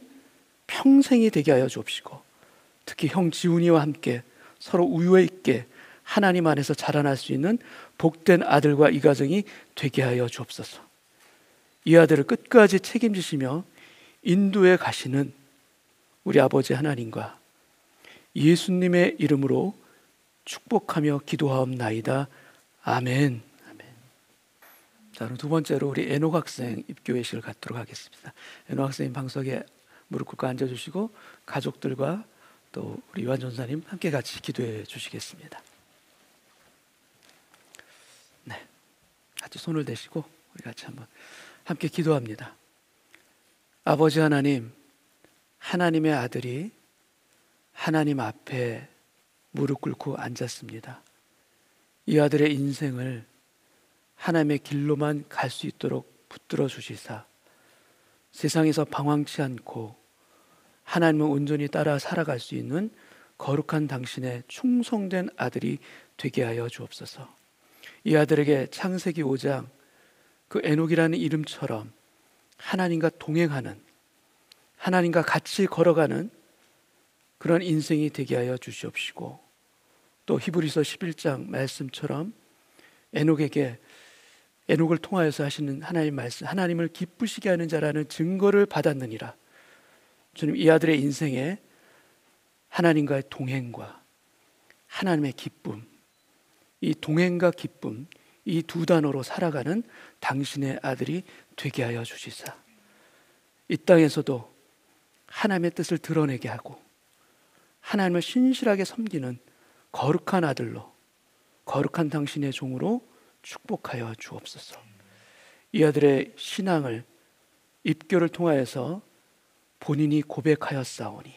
평생이 되게 하여 주옵시고 특히 형 지훈이와 함께 서로 우애 있게 하나님 안에서 자라날 수 있는 복된 아들과 이 가정이 되게 하여 주옵소서. 이 아들을 끝까지 책임지시며 인도에 가시는 우리 아버지 하나님과 예수님의 이름으로 축복하며 기도하옵나이다. 아멘. 자, 그럼 두 번째로 우리 에녹 학생 입교 예식을 갖도록 하겠습니다. 에녹 학생님 방석에 무릎 꿇고 앉아주시고 가족들과 또 우리 요한 전사님 함께 같이 기도해 주시겠습니다. 네, 같이 손을 대시고 우리 같이 한번 함께 기도합니다. 아버지 하나님, 하나님의 아들이 하나님 앞에 무릎 꿇고 앉았습니다. 이 아들의 인생을 하나님의 길로만 갈 수 있도록 붙들어 주시사 세상에서 방황치 않고 하나님을 온전히 따라 살아갈 수 있는 거룩한 당신의 충성된 아들이 되게 하여 주옵소서. 이 아들에게 창세기 5장 그 에녹이라는 이름처럼 하나님과 동행하는, 하나님과 같이 걸어가는 그런 인생이 되게 하여 주시옵시고 또 히브리서 11장 말씀처럼 에녹을 통하여서 하시는 하나님 말씀, 하나님을 기쁘시게 하는 자라는 증거를 받았느니라. 주님, 이 아들의 인생에 하나님과의 동행과 하나님의 기쁨, 이 동행과 기쁨, 이 두 단어로 살아가는 당신의 아들이 되게 하여 주시사 이 땅에서도 하나님의 뜻을 드러내게 하고 하나님을 신실하게 섬기는 거룩한 아들로, 거룩한 당신의 종으로 축복하여 주옵소서. 이 아들의 신앙을 입교를 통하여서 본인이 고백하였사오니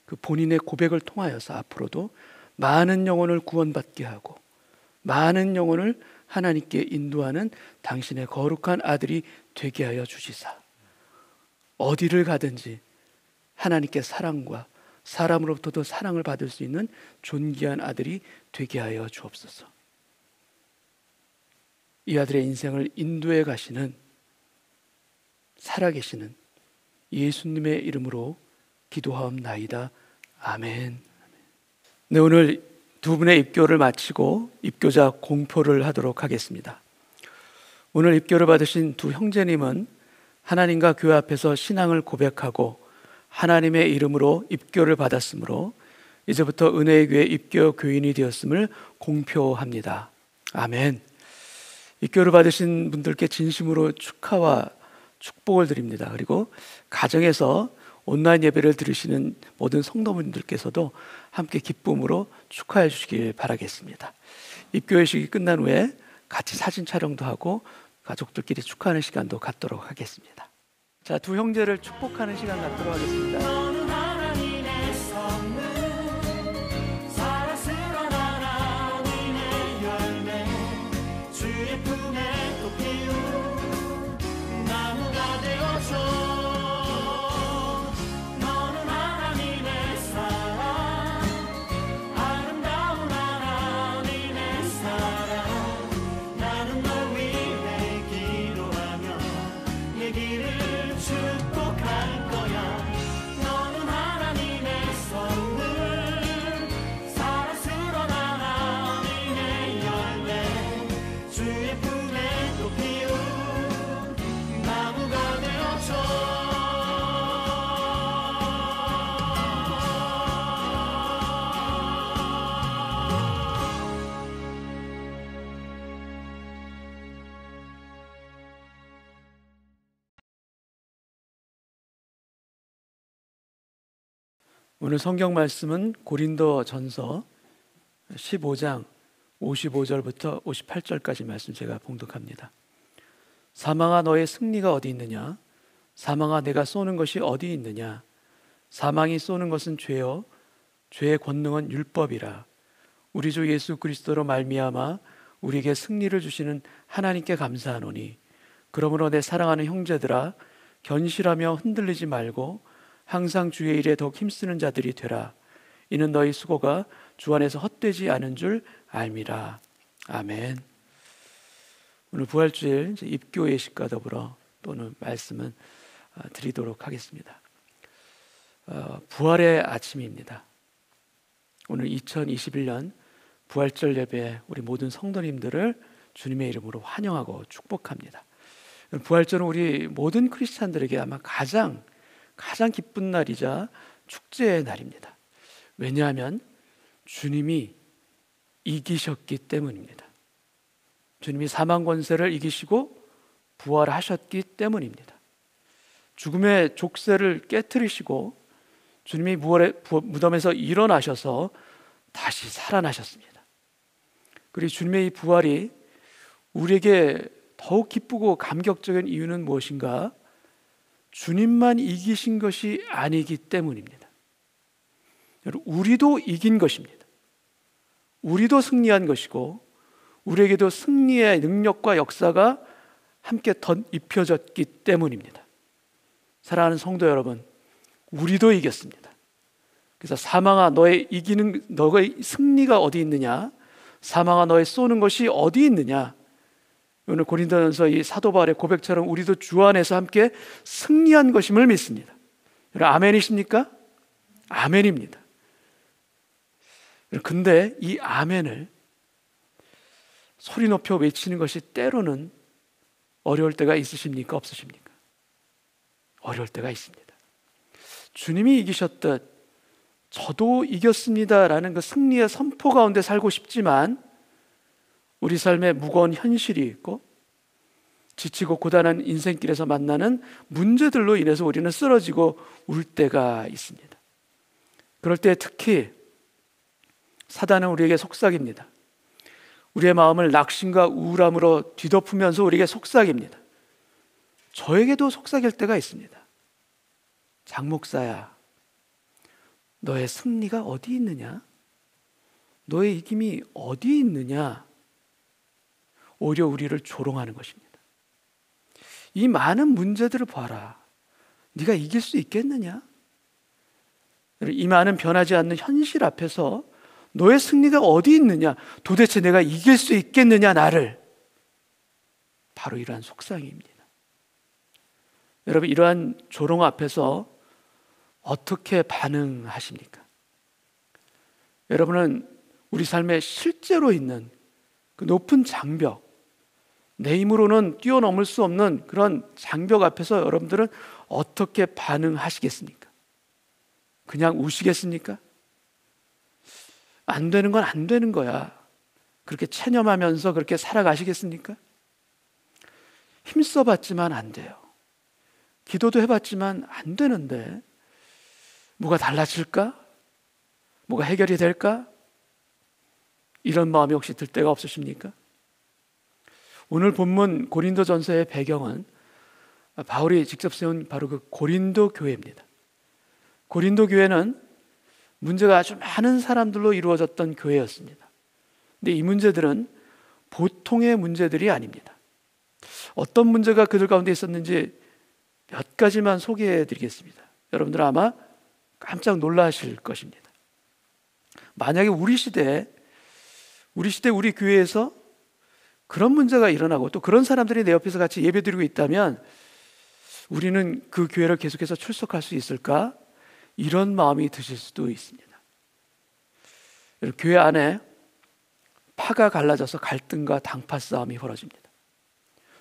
그 본인의 고백을 통하여서 앞으로도 많은 영혼을 구원받게 하고 많은 영혼을 하나님께 인도하는 당신의 거룩한 아들이 되게 하여 주시사 어디를 가든지 하나님께 사랑과 사람으로부터도 사랑을 받을 수 있는 존귀한 아들이 되게 하여 주옵소서. 이 아들의 인생을 인도해 가시는 살아계시는 예수님의 이름으로 기도하옵나이다. 아멘. 네, 오늘 두 분의 입교를 마치고 입교자 공표를 하도록 하겠습니다. 오늘 입교를 받으신 두 형제님은 하나님과 교회 앞에서 신앙을 고백하고 하나님의 이름으로 입교를 받았으므로 이제부터 은혜의 교회 입교 교인이 되었음을 공표합니다. 아멘. 입교를 받으신 분들께 진심으로 축하와 축복을 드립니다. 그리고 가정에서 온라인 예배를 들으시는 모든 성도분들께서도 함께 기쁨으로 축하해 주시길 바라겠습니다. 입교회식이 끝난 후에 같이 사진 촬영도 하고 가족들끼리 축하하는 시간도 갖도록 하겠습니다. 자, 두 형제를 축복하는 시간 갖도록 하겠습니다. 나는 널 위해 기도하며 오늘 성경 말씀은 고린도전서 15장 55절부터 58절까지 말씀 제가 봉독합니다. 사망아 너의 승리가 어디 있느냐? 사망아 내가 쏘는 것이 어디 있느냐? 사망이 쏘는 것은 죄요 죄의 권능은 율법이라. 우리 주 예수 그리스도로 말미암아 우리에게 승리를 주시는 하나님께 감사하노니 그러므로 내 사랑하는 형제들아 견실하며 흔들리지 말고 항상 주의 일에 더욱 힘쓰는 자들이 되라. 이는 너희 수고가 주 안에서 헛되지 않은 줄 알미라. 아멘. 오늘 부활주일 입교 예식과 더불어 또는 말씀은 드리도록 하겠습니다. 부활의 아침입니다. 오늘 2021년 부활절 예배 우리 모든 성도님들을 주님의 이름으로 환영하고 축복합니다. 부활절은 우리 모든 크리스찬들에게 아마 가장 기쁜 날이자 축제의 날입니다. 왜냐하면 주님이 이기셨기 때문입니다. 주님이 사망 권세를 이기시고 부활하셨기 때문입니다. 죽음의 족쇄를 깨트리시고 주님이 무덤에서 일어나셔서 다시 살아나셨습니다. 그리고 주님의 이 부활이 우리에게 더욱 기쁘고 감격적인 이유는 무엇인가? 주님만 이기신 것이 아니기 때문입니다. 우리도 이긴 것입니다. 우리도 승리한 것이고 우리에게도 승리의 능력과 역사가 함께 덧입혀졌기 때문입니다. 사랑하는 성도 여러분, 우리도 이겼습니다. 그래서 사망아 너의 승리가 어디 있느냐? 사망아 너의 쏘는 것이 어디 있느냐? 오늘 고린도전서 이 사도 바울의 고백처럼 우리도 주 안에서 함께 승리한 것임을 믿습니다. 여러분 아멘이십니까? 아멘입니다. 근데 이 아멘을 소리 높여 외치는 것이 때로는 어려울 때가 있으십니까? 없으십니까? 어려울 때가 있습니다. 주님이 이기셨듯 저도 이겼습니다라는 그 승리의 선포 가운데 살고 싶지만 우리 삶에 무거운 현실이 있고 지치고 고단한 인생길에서 만나는 문제들로 인해서 우리는 쓰러지고 울 때가 있습니다. 그럴 때 특히 사단은 우리에게 속삭입니다. 우리의 마음을 낙심과 우울함으로 뒤덮으면서 우리에게 속삭입니다. 저에게도 속삭일 때가 있습니다. 장 목사야, 너의 승리가 어디 있느냐? 너의 이김이 어디 있느냐? 오히려 우리를 조롱하는 것입니다. 이 많은 문제들을 봐라. 네가 이길 수 있겠느냐? 이 많은 변하지 않는 현실 앞에서 너의 승리가 어디 있느냐? 도대체 내가 이길 수 있겠느냐 나를? 바로 이러한 속상입니다. 여러분 이러한 조롱 앞에서 어떻게 반응하십니까? 여러분은 우리 삶에 실제로 있는 그 높은 장벽, 내 힘으로는 뛰어넘을 수 없는 그런 장벽 앞에서 여러분들은 어떻게 반응하시겠습니까? 그냥 우시겠습니까? 안 되는 건 안 되는 거야. 그렇게 체념하면서 그렇게 살아가시겠습니까? 힘써봤지만 안 돼요. 기도도 해봤지만 안 되는데 뭐가 달라질까? 뭐가 해결이 될까? 이런 마음이 혹시 들 때가 없으십니까? 오늘 본문 고린도전서의 배경은 바울이 직접 세운 바로 그 고린도 교회입니다. 고린도 교회는 문제가 아주 많은 사람들로 이루어졌던 교회였습니다. 근데 이 문제들은 보통의 문제들이 아닙니다. 어떤 문제가 그들 가운데 있었는지 몇 가지만 소개해 드리겠습니다. 여러분들 아마 깜짝 놀라실 것입니다. 만약에 우리 시대에 우리 교회에서 그런 문제가 일어나고 또 그런 사람들이 내 옆에서 같이 예배드리고 있다면 우리는 그 교회를 계속해서 출석할 수 있을까? 이런 마음이 드실 수도 있습니다. 교회 안에 파가 갈라져서 갈등과 당파 싸움이 벌어집니다.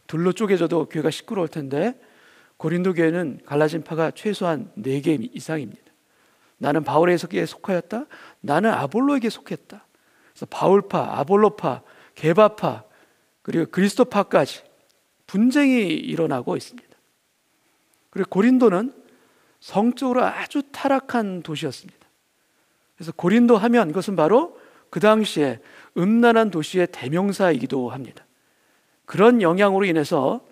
둘로 쪼개져도 교회가 시끄러울 텐데 고린도 교회는 갈라진 파가 최소한 4개 이상입니다. 나는 바울에게 속하였다. 나는 아볼로에게 속했다. 그래서 바울파, 아볼로파, 게바파 그리고 그리스도파까지 분쟁이 일어나고 있습니다. 그리고 고린도는 성적으로 아주 타락한 도시였습니다. 그래서 고린도 하면 그것은 바로 그 당시에 음란한 도시의 대명사이기도 합니다. 그런 영향으로 인해서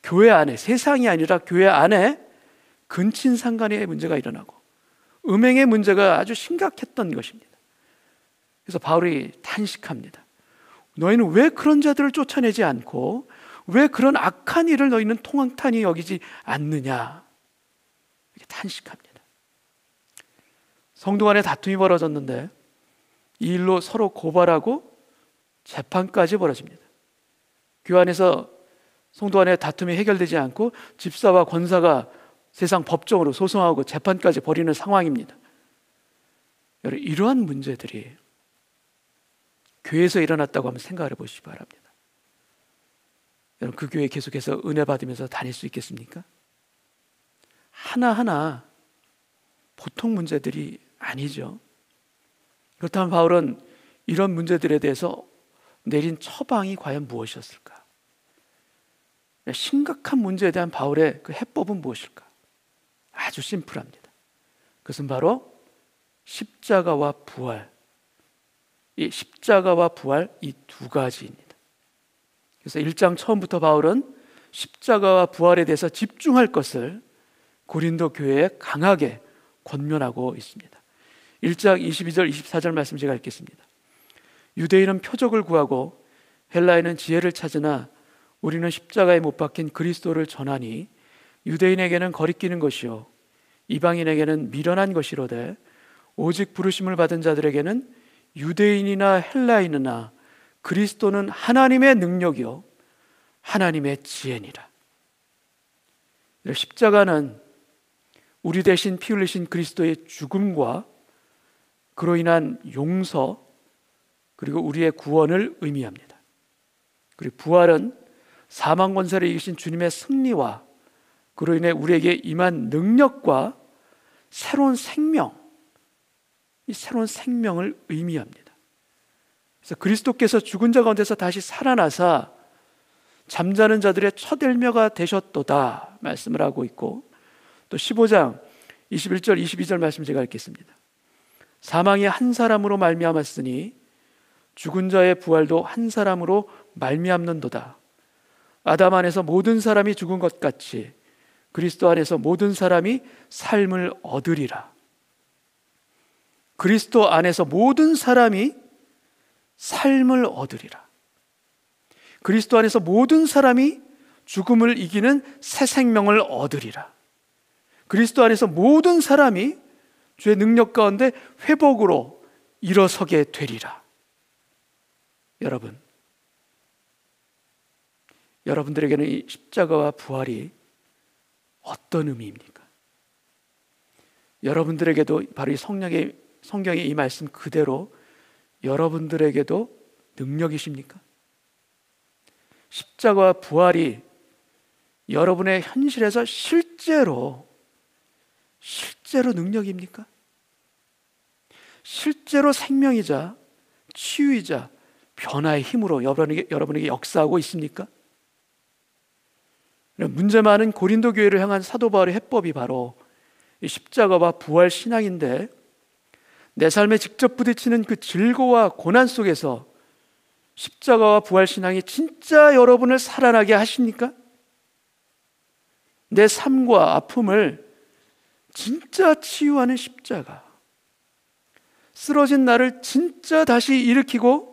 교회 안에, 세상이 아니라 교회 안에 근친상간의 문제가 일어나고 음행의 문제가 아주 심각했던 것입니다. 그래서 바울이 탄식합니다. 너희는 왜 그런 자들을 쫓아내지 않고 왜 그런 악한 일을 너희는 통탄히 여기지 않느냐, 이렇게 탄식합니다. 성도 간에 다툼이 벌어졌는데 이 일로 서로 고발하고 재판까지 벌어집니다. 교회 안에서 성도 간의 다툼이 해결되지 않고 집사와 권사가 세상 법정으로 소송하고 재판까지 벌이는 상황입니다. 여러분, 이러한 문제들이 교회에서 일어났다고 한번 생각해 보시기 바랍니다. 여러분, 그 교회 계속해서 은혜 받으면서 다닐 수 있겠습니까? 하나하나 보통 문제들이 아니죠. 그렇다면 바울은 이런 문제들에 대해서 내린 처방이 과연 무엇이었을까? 심각한 문제에 대한 바울의 그 해법은 무엇일까? 아주 심플합니다. 그것은 바로 십자가와 부활, 이 십자가와 부활, 이 두 가지입니다. 그래서 1장 처음부터 바울은 십자가와 부활에 대해서 집중할 것을 고린도 교회에 강하게 권면하고 있습니다. 1장 22절 24절 말씀 제가 읽겠습니다. 유대인은 표적을 구하고 헬라인은 지혜를 찾으나 우리는 십자가에 못 박힌 그리스도를 전하니 유대인에게는 거리끼는 것이요 이방인에게는 미련한 것이로되 오직 부르심을 받은 자들에게는 유대인이나 헬라인이나 그리스도는 하나님의 능력이요 하나님의 지혜니라. 십자가는 우리 대신 피 흘리신 그리스도의 죽음과 그로 인한 용서 그리고 우리의 구원을 의미합니다. 그리고 부활은 사망 권세를 이기신 주님의 승리와 그로 인해 우리에게 임한 능력과 새로운 생명, 이 새로운 생명을 의미합니다. 그래서 그리스도께서 죽은 자 가운데서 다시 살아나사 잠자는 자들의 첫 열매가 되셨도다 말씀을 하고 있고, 또 15장 21절 22절 말씀 제가 읽겠습니다. 사망이 한 사람으로 말미암았으니 죽은 자의 부활도 한 사람으로 말미암는도다. 아담 안에서 모든 사람이 죽은 것 같이 그리스도 안에서 모든 사람이 삶을 얻으리라. 그리스도 안에서 모든 사람이 삶을 얻으리라. 그리스도 안에서 모든 사람이 죽음을 이기는 새 생명을 얻으리라. 그리스도 안에서 모든 사람이 주의 능력 가운데 회복으로 일어서게 되리라. 여러분, 여러분들에게는 이 십자가와 부활이 어떤 의미입니까? 여러분들에게도 바로 이 성경의 이 말씀 그대로 여러분들에게도 능력이십니까? 십자가와 부활이 여러분의 현실에서 실제로 능력입니까? 실제로 생명이자 치유이자 변화의 힘으로 여러분에게 역사하고 있습니까? 문제 많은 고린도 교회를 향한 사도 바울의 해법이 바로 이 십자가와 부활 신앙인데, 내 삶에 직접 부딪히는 그 질고와 고난 속에서 십자가와 부활 신앙이 진짜 여러분을 살아나게 하십니까? 내 삶과 아픔을 진짜 치유하는 십자가, 쓰러진 나를 진짜 다시 일으키고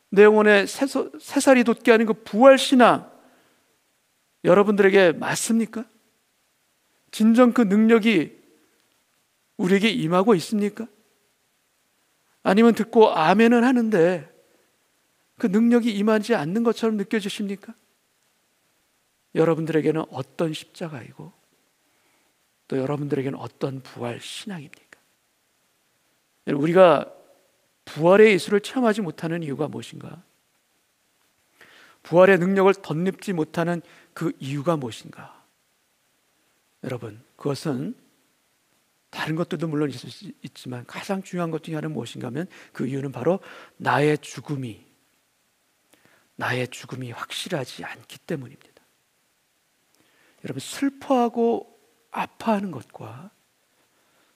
내 영혼에 새살이 돋게 하는 그 부활 신앙, 여러분들에게 맞습니까? 진정 그 능력이 우리에게 임하고 있습니까? 아니면 듣고 아멘은 하는데 그 능력이 임하지 않는 것처럼 느껴지십니까? 여러분들에게는 어떤 십자가이고 또 여러분들에게는 어떤 부활 신앙입니까? 우리가 부활의 예수를 체험하지 못하는 이유가 무엇인가? 부활의 능력을 덧입지 못하는 그 이유가 무엇인가? 여러분, 그것은 다른 것들도 물론 있을 수 있지만 가장 중요한 것 중에 하나는 무엇인가 하면 그 이유는 바로 나의 죽음이 확실하지 않기 때문입니다. 여러분, 슬퍼하고 아파하는 것과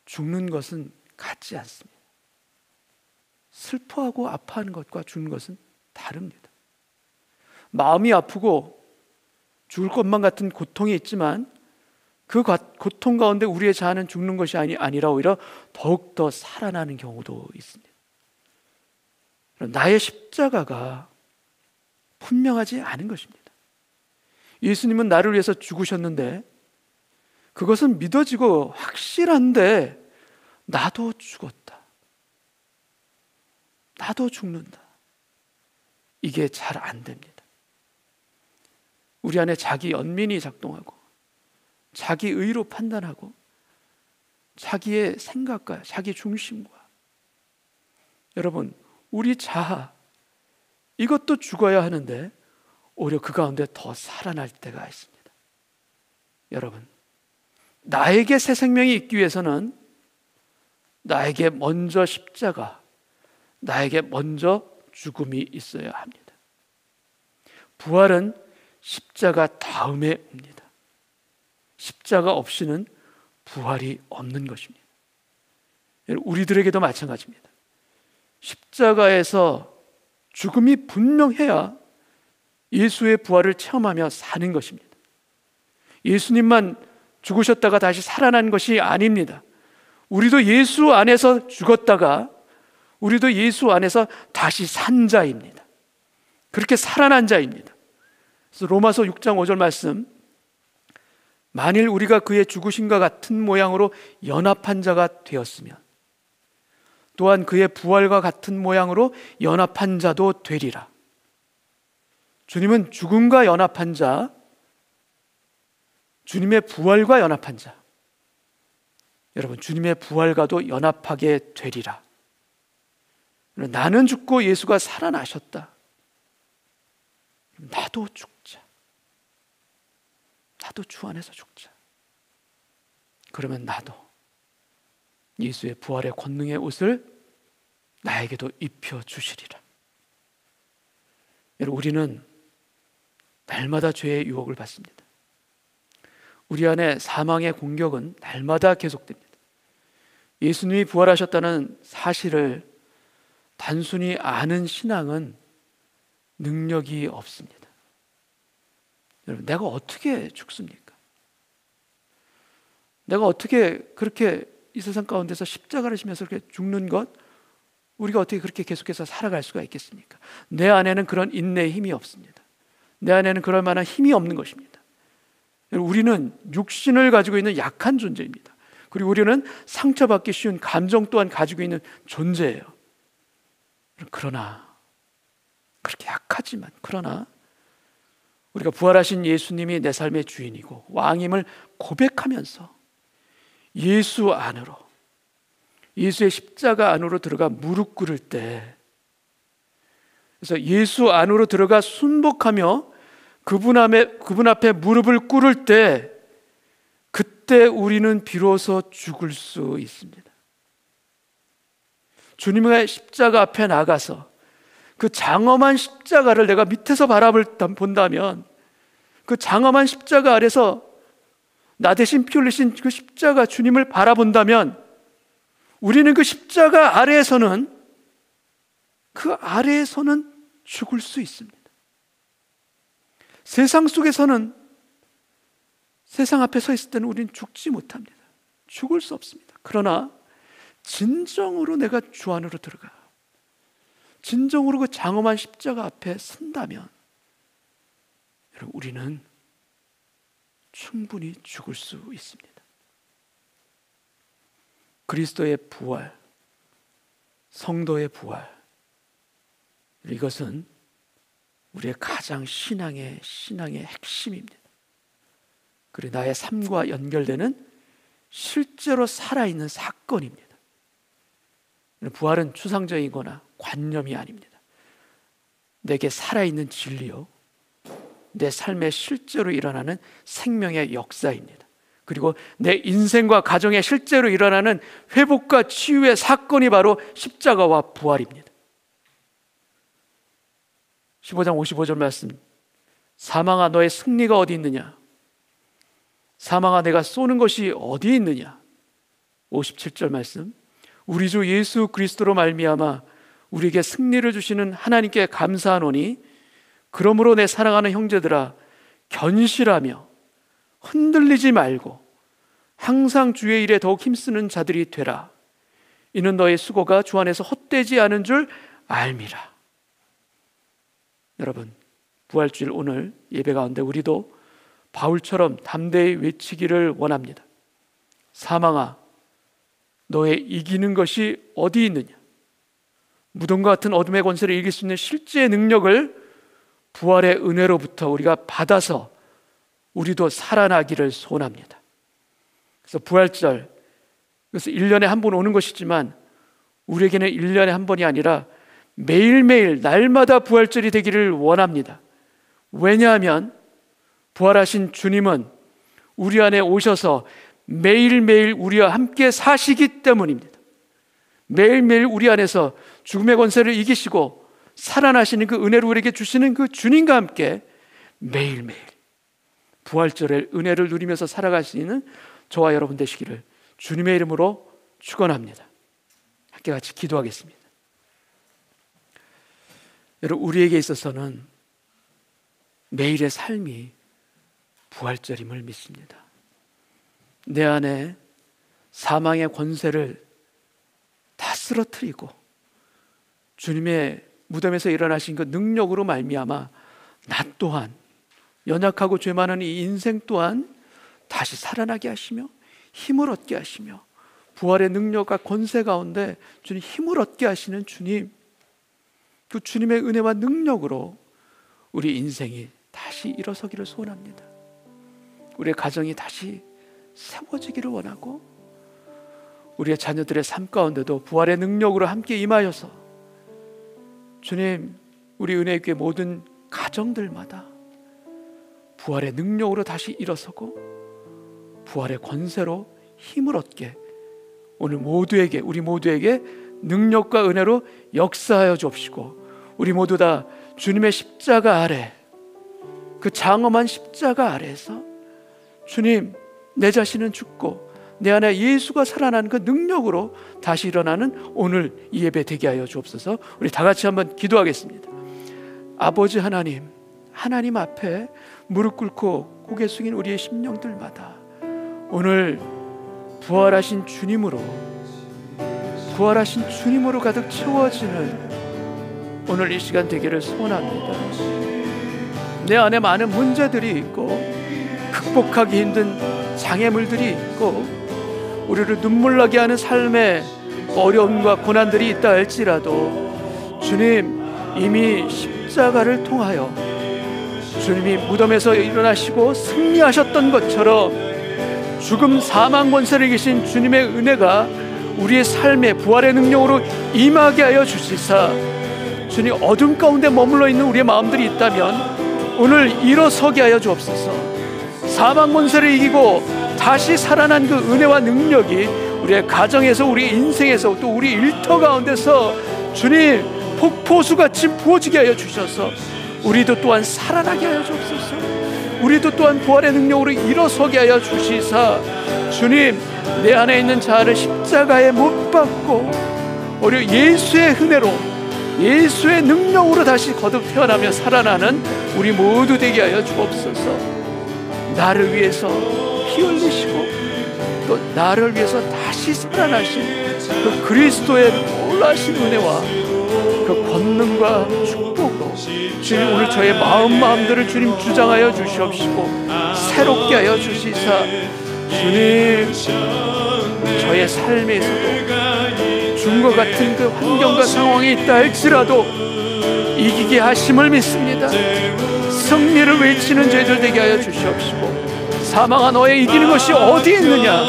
죽는 것은 같지 않습니다. 슬퍼하고 아파하는 것과 죽는 것은 다릅니다. 마음이 아프고 죽을 것만 같은 고통이 있지만 그 고통 가운데 우리의 자아는 죽는 것이 아니라 오히려 더욱더 살아나는 경우도 있습니다. 나의 십자가가 분명하지 않은 것입니다. 예수님은 나를 위해서 죽으셨는데 그것은 믿어지고 확실한데 나도 죽었다, 나도 죽는다, 이게 잘 안 됩니다. 우리 안에 자기 연민이 작동하고 자기 의로 판단하고 자기의 생각과 자기 중심과, 여러분, 우리 자아 이것도 죽어야 하는데 오히려 그 가운데 더 살아날 때가 있습니다. 여러분, 나에게 새 생명이 있기 위해서는 나에게 먼저 십자가, 나에게 먼저 죽음이 있어야 합니다. 부활은 십자가 다음에 옵니다. 십자가 없이는 부활이 없는 것입니다. 우리들에게도 마찬가지입니다. 십자가에서 죽음이 분명해야 예수의 부활을 체험하며 사는 것입니다. 예수님만 죽으셨다가 다시 살아난 것이 아닙니다. 우리도 예수 안에서 죽었다가 우리도 예수 안에서 다시 산 자입니다. 그렇게 살아난 자입니다. 그래서 로마서 6장 5절 말씀, 만일 우리가 그의 죽으심과 같은 모양으로 연합한 자가 되었으면 또한 그의 부활과 같은 모양으로 연합한 자도 되리라. 주님은 죽음과 연합한 자, 주님의 부활과 연합한 자, 여러분, 주님의 부활과도 연합하게 되리라. 나는 죽고 예수가 살아나셨다. 나도 죽자. 나도 주 안에서 죽자. 그러면 나도 예수의 부활의 권능의 옷을 나에게도 입혀주시리라. 여러분, 우리는 날마다 죄의 유혹을 받습니다. 우리 안에 사망의 공격은 날마다 계속됩니다. 예수님이 부활하셨다는 사실을 단순히 아는 신앙은 능력이 없습니다. 여러분, 내가 어떻게 죽습니까? 내가 어떻게 그렇게 이 세상 가운데서 십자가를 지면서 그렇게 죽는 것, 우리가 어떻게 그렇게 계속해서 살아갈 수가 있겠습니까? 내 안에는 그런 인내의 힘이 없습니다. 내 안에는 그럴 만한 힘이 없는 것입니다. 우리는 육신을 가지고 있는 약한 존재입니다. 그리고 우리는 상처받기 쉬운 감정 또한 가지고 있는 존재예요. 그러나 그렇게 약하지만, 그러나 우리가 부활하신 예수님이 내 삶의 주인이고 왕임을 고백하면서 예수 안으로, 예수의 십자가 안으로 들어가 무릎 꿇을 때, 그래서 예수 안으로 들어가 순복하며 그분 앞에 무릎을 꿇을 때, 그때 우리는 비로소 죽을 수 있습니다. 주님의 십자가 앞에 나가서 그 장엄한 십자가를 내가 밑에서 바라본다면, 그 장엄한 십자가 아래서 나 대신 피 흘리신 그 십자가 주님을 바라본다면, 우리는 그 십자가 아래에서는, 그 아래에서는 죽을 수 있습니다. 세상 속에서는, 세상 앞에 서 있을 때는 우리는 죽지 못합니다. 죽을 수 없습니다. 그러나 진정으로 내가 주 안으로 들어가, 진정으로 그 장엄한 십자가 앞에 선다면, 여러분, 우리는 충분히 죽을 수 있습니다. 그리스도의 부활, 성도의 부활, 이것은 우리의 가장 신앙의 핵심입니다. 그리고 나의 삶과 연결되는 실제로 살아있는 사건입니다. 부활은 추상적이거나 관념이 아닙니다. 내게 살아있는 진리요, 내 삶에 실제로 일어나는 생명의 역사입니다. 그리고 내 인생과 가정에 실제로 일어나는 회복과 치유의 사건이 바로 십자가와 부활입니다. 15장 55절 말씀, 사망아 너의 승리가 어디 있느냐? 사망아 내가 쏘는 것이 어디 있느냐? 57절 말씀, 우리 주 예수 그리스도로 말미암아 우리에게 승리를 주시는 하나님께 감사하노니 그러므로 내 사랑하는 형제들아 견실하며 흔들리지 말고 항상 주의 일에 더욱 힘쓰는 자들이 되라. 이는 너의 수고가 주 안에서 헛되지 않은 줄 알미라. 여러분, 부활주일 오늘 예배 가운데 우리도 바울처럼 담대히 외치기를 원합니다. 사망아, 너의 이기는 것이 어디 있느냐? 무덤과 같은 어둠의 권세를 이길 수 있는 실제의 능력을 부활의 은혜로부터 우리가 받아서 우리도 살아나기를 소원합니다. 그래서 부활절, 그래서 1년에 한 번 오는 것이지만 우리에게는 1년에 한 번이 아니라 매일매일 날마다 부활절이 되기를 원합니다. 왜냐하면 부활하신 주님은 우리 안에 오셔서 매일매일 우리와 함께 사시기 때문입니다. 매일매일 우리 안에서 죽음의 권세를 이기시고 살아나시는 그 은혜를 우리에게 주시는 그 주님과 함께 매일매일 부활절의 은혜를 누리면서 살아가시는 저와 여러분 되시기를 주님의 이름으로 축원합니다. 함께 같이 기도하겠습니다. 여러분, 우리에게 있어서는 매일의 삶이 부활절임을 믿습니다. 내 안에 사망의 권세를 다 쓰러뜨리고 주님의 무덤에서 일어나신 그 능력으로 말미암아 나 또한 연약하고 죄 많은 이 인생 또한 다시 살아나게 하시며 힘을 얻게 하시며 부활의 능력과 권세 가운데 주님 힘을 얻게 하시는 주님, 그 주님의 은혜와 능력으로 우리 인생이 다시 일어서기를 소원합니다. 우리의 가정이 다시 세워지기를 원하고 우리의 자녀들의 삶 가운데도 부활의 능력으로 함께 임하여서 주님, 우리 은혜교회 모든 가정들마다 부활의 능력으로 다시 일어서고 부활의 권세로 힘을 얻게 오늘 모두에게, 우리 모두에게 능력과 은혜로 역사하여 주옵시고 우리 모두 다 주님의 십자가 아래, 그 장엄한 십자가 아래에서 주님, 내 자신은 죽고 내 안에 예수가 살아나는 그 능력으로 다시 일어나는 오늘 이 예배 되게 하여 주옵소서. 우리 다 같이 한번 기도하겠습니다. 아버지 하나님, 하나님 앞에 무릎 꿇고 고개 숙인 우리의 심령들마다 오늘 부활하신 주님으로 가득 채워지는 오늘 이 시간 되기를 소원합니다. 내 안에 많은 문제들이 있고 극복하기 힘든 장애물들이 있고 우리를 눈물나게 하는 삶의 어려움과 고난들이 있다 할지라도 주님, 이미 십자가를 통하여 주님이 무덤에서 일어나시고 승리하셨던 것처럼 죽음 사망 권세를 이기신 주님의 은혜가 우리의 삶의 부활의 능력으로 임하게 하여 주시사 주님, 어둠 가운데 머물러 있는 우리의 마음들이 있다면 오늘 일어서게 하여 주옵소서. 사망 권세를 이기고 다시 살아난 그 은혜와 능력이 우리의 가정에서, 우리 인생에서, 또 우리 일터 가운데서 주님 폭포수같이 부어지게 하여 주셔서 우리도 또한 살아나게 하여 주옵소서. 우리도 또한 부활의 능력으로 일어서게 하여 주시사 주님, 내 안에 있는 자아를 십자가에 못 박고 오히려 예수의 은혜로, 예수의 능력으로 다시 거듭 태어나며 살아나는 우리 모두 되게 하여 주옵소서. 나를 위해서 피 흘리시고 또 나를 위해서 다시 살아나신 그 그리스도의 놀라신 은혜와 그 권능과 축복으로 주님, 오늘 저의 마음들을 주님 주장하여 주시옵시고 새롭게 하여 주시사 주님, 저의 삶에서도 죽음과 같은 그 환경과 상황이 있다 할지라도 이기게 하심을 믿습니다. 승리를 외치는 저희들 되게 하여 주시옵시고 사망아, 너의 이기는 것이 어디 있느냐?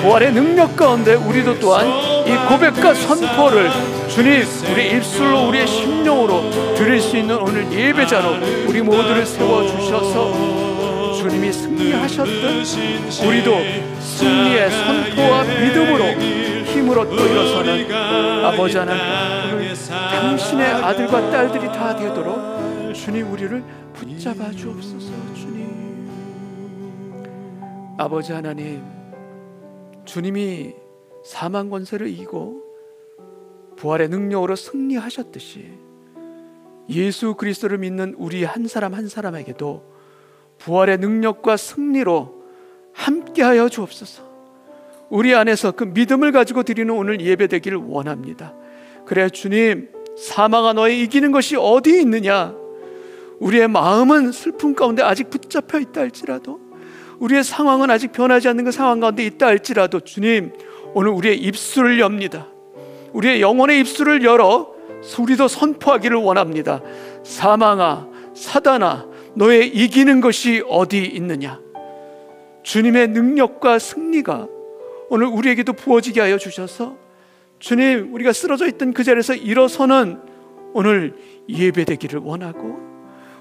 부활의 능력 가운데 우리도 또한 이 고백과 선포를 주님, 우리 입술로, 우리의 심령으로 드릴 수 있는 오늘 예배자로 우리 모두를 세워주셔서 주님이 승리하셨듯 우리도 승리의 선포와 믿음으로 힘을 얻고 일어서는 아버지 하나님, 오늘 당신의 아들과 딸들이 다 되도록 주님, 우리를 붙잡아 주옵소서. 주님, 아버지 하나님, 주님이 사망 권세를 이기고 부활의 능력으로 승리하셨듯이 예수 그리스도를 믿는 우리 한 사람 한 사람에게도 부활의 능력과 승리로 함께하여 주옵소서. 우리 안에서 그 믿음을 가지고 드리는 오늘 예배 되기를 원합니다. 그래 주님, 사망아 너의 이기는 것이 어디 있느냐? 우리의 마음은 슬픔 가운데 아직 붙잡혀 있다 할지라도, 우리의 상황은 아직 변하지 않는 그 상황 가운데 있다 할지라도 주님, 오늘 우리의 입술을 엽니다. 우리의 영혼의 입술을 열어 우리도 선포하기를 원합니다. 사망아, 사단아, 너의 이기는 것이 어디 있느냐? 주님의 능력과 승리가 오늘 우리에게도 부어지게 하여 주셔서 주님, 우리가 쓰러져 있던 그 자리에서 일어서는 오늘 예배되기를 원하고,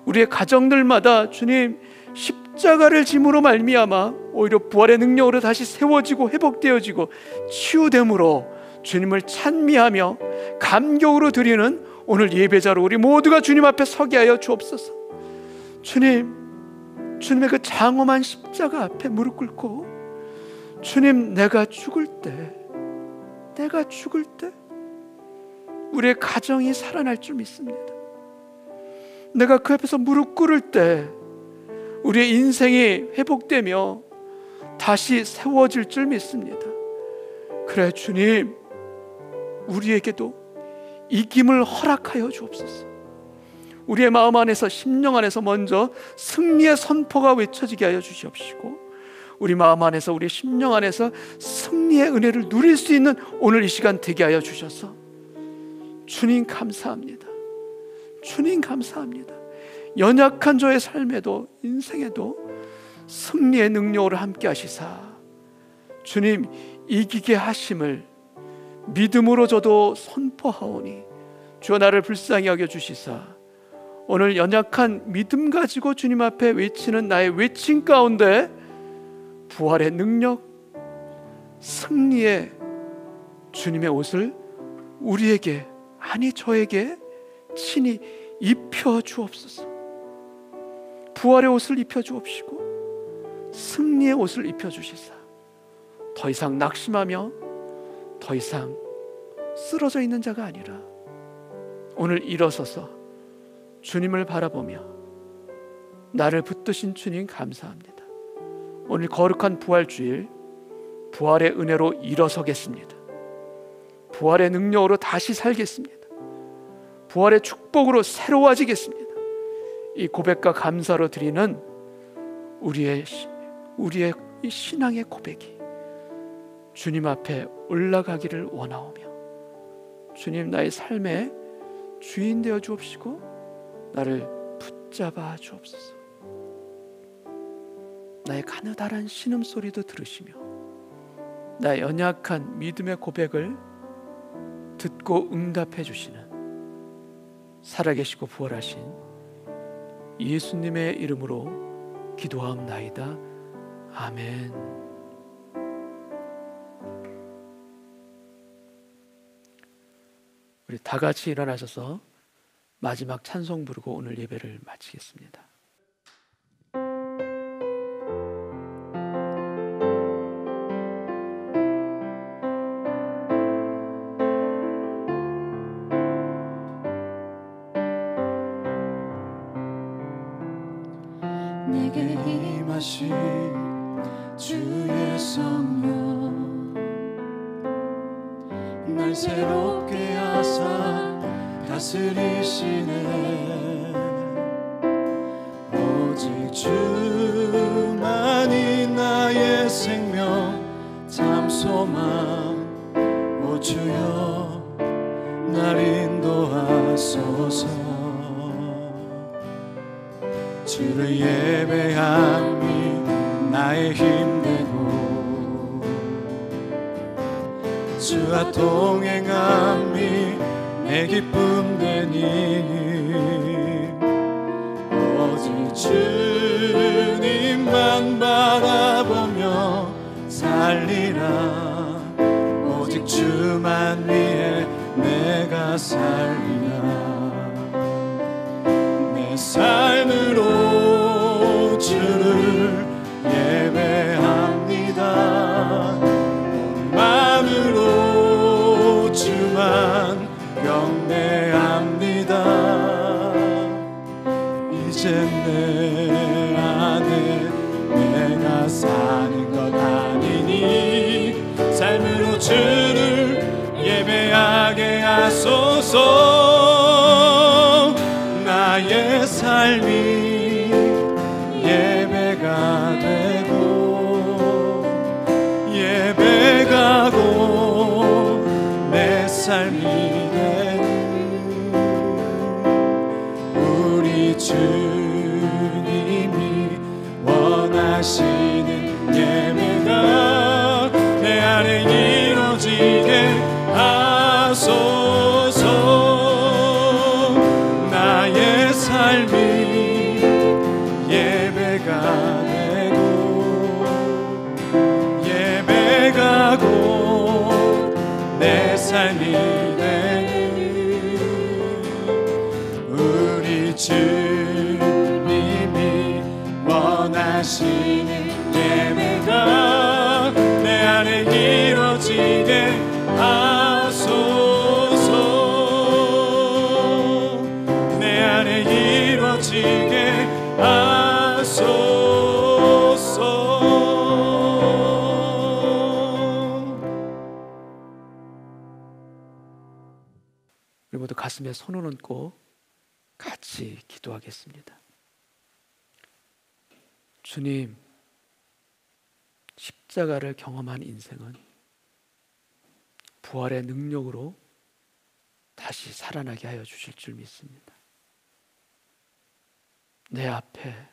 우리의 가정들마다 주님 십자가를 짐으로 말미암아 오히려 부활의 능력으로 다시 세워지고 회복되어지고 치유됨으로 주님을 찬미하며 감격으로 드리는 오늘 예배자로 우리 모두가 주님 앞에 서게 하여 주옵소서. 주님, 주님의 그 장엄한 십자가 앞에 무릎 꿇고, 주님, 내가 죽을 때 우리의 가정이 살아날 줄 믿습니다. 내가 그 앞에서 무릎 꿇을 때 우리의 인생이 회복되며 다시 세워질 줄 믿습니다. 그래 주님, 우리에게도 이김을 허락하여 주옵소서. 우리의 마음 안에서, 심령 안에서 먼저 승리의 선포가 외쳐지게 하여 주시옵시고, 우리 마음 안에서, 우리 심령 안에서 승리의 은혜를 누릴 수 있는 오늘 이 시간 되게 하여 주셔서 주님 감사합니다. 주님 감사합니다. 연약한 저의 삶에도, 인생에도 승리의 능력으로 함께 하시사 주님 이기게 하심을 믿음으로 저도 선포하오니 주여 나를 불쌍히 여겨 주시사 오늘 연약한 믿음 가지고 주님 앞에 외치는 나의 외침 가운데 부활의 능력, 승리의 주님의 옷을 우리에게, 아니 저에게 친히 입혀 주옵소서. 부활의 옷을 입혀 주옵시고 승리의 옷을 입혀 주시사 더 이상 낙심하며 더 이상 쓰러져 있는 자가 아니라 오늘 일어서서 주님을 바라보며 나를 붙드신 주님 감사합니다. 오늘 거룩한 부활주일, 부활의 은혜로 일어서겠습니다. 부활의 능력으로 다시 살겠습니다. 부활의 축복으로 새로워지겠습니다. 이 고백과 감사로 드리는 우리의 이 신앙의 고백이 주님 앞에 올라가기를 원하오며, 주님 나의 삶의 주인 되어 주옵시고 나를 붙잡아 주옵소서. 나의 가느다란 신음소리도 들으시며 나의 연약한 믿음의 고백을 듣고 응답해 주시는 살아계시고 부활하신 예수님의 이름으로 기도하옵나이다. 아멘. 우리 다 같이 일어나셔서 마지막 찬송 부르고 오늘 예배를 마치겠습니다. 내게 임하신 주의 성령 날 새롭게 하사 다스리시네. 오직 주만이 나의 생명 참 소망. 오 주여 날 인도하소서. 주를 예배함이 나의 힘되고 주와 동행함이 내 기쁨 되니 오직 주님만 바라보며 살리라. 오직 주만 위해 내가 살리라. 내 삶으로 주를 예배합니다. 온 마음으로 주만 하소서. 나의 삶이 예배가 되고 예배가고 내 삶이 되는 우리 주님이 원하시는 예배가 내 안에 이루어지게 하소서. 나의 삶이 예배가 되고 예배가고 내 삶이 되는 우리 주님이 원하시는 예배가 내 안에 이루어지게 하소서. 내 안에 이루어지게 하소서. 우리 모두 가슴에 손을 얹고 같이 기도하겠습니다. 주님, 십자가를 경험한 인생은 부활의 능력으로 다시 살아나게 하여 주실 줄 믿습니다. 내 앞에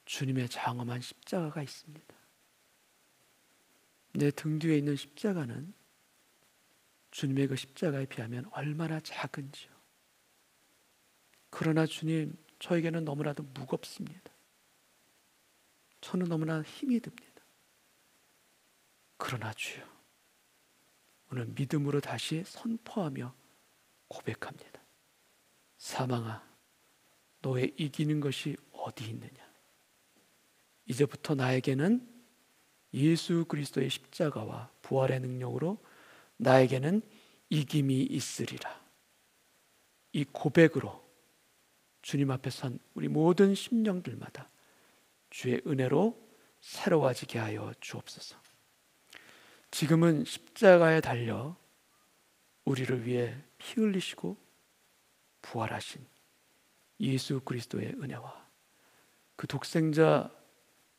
주님의 장엄한 십자가가 있습니다. 내 등 뒤에 있는 십자가는 주님의 그 십자가에 비하면 얼마나 작은지요. 그러나 주님, 저에게는 너무나도 무겁습니다. 저는 너무나 힘이 듭니다. 그러나 주여, 오늘 믿음으로 다시 선포하며 고백합니다. 사망아, 너의 이기는 것이 어디 있느냐? 이제부터 나에게는 예수 그리스도의 십자가와 부활의 능력으로 나에게는 이김이 있으리라. 이 고백으로 주님 앞에 선 우리 모든 심령들마다 주의 은혜로 새로워지게 하여 주옵소서. 지금은 십자가에 달려 우리를 위해 피 흘리시고 부활하신 예수 그리스도의 은혜와 그 독생자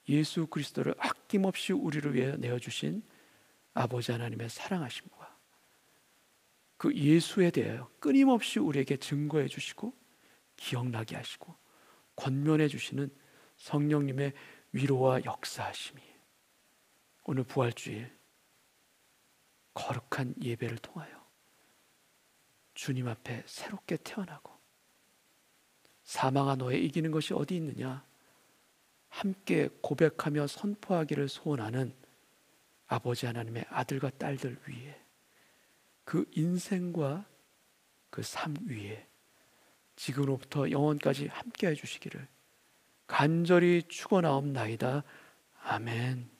예수 그리스도를 아낌없이 우리를 위해 내어주신 아버지 하나님의 사랑하심과 그 예수에 대하여 끊임없이 우리에게 증거해 주시고 기억나게 하시고 권면해 주시는 성령님의 위로와 역사하심이 오늘 부활주일 거룩한 예배를 통하여 주님 앞에 새롭게 태어나고 사망아 너의 이기는 것이 어디 있느냐 함께 고백하며 선포하기를 소원하는 아버지 하나님의 아들과 딸들 위에 그 인생과 그 삶 위에 지금으로부터 영원까지 함께 해주시기를 간절히 축원하옵나이다. 아멘.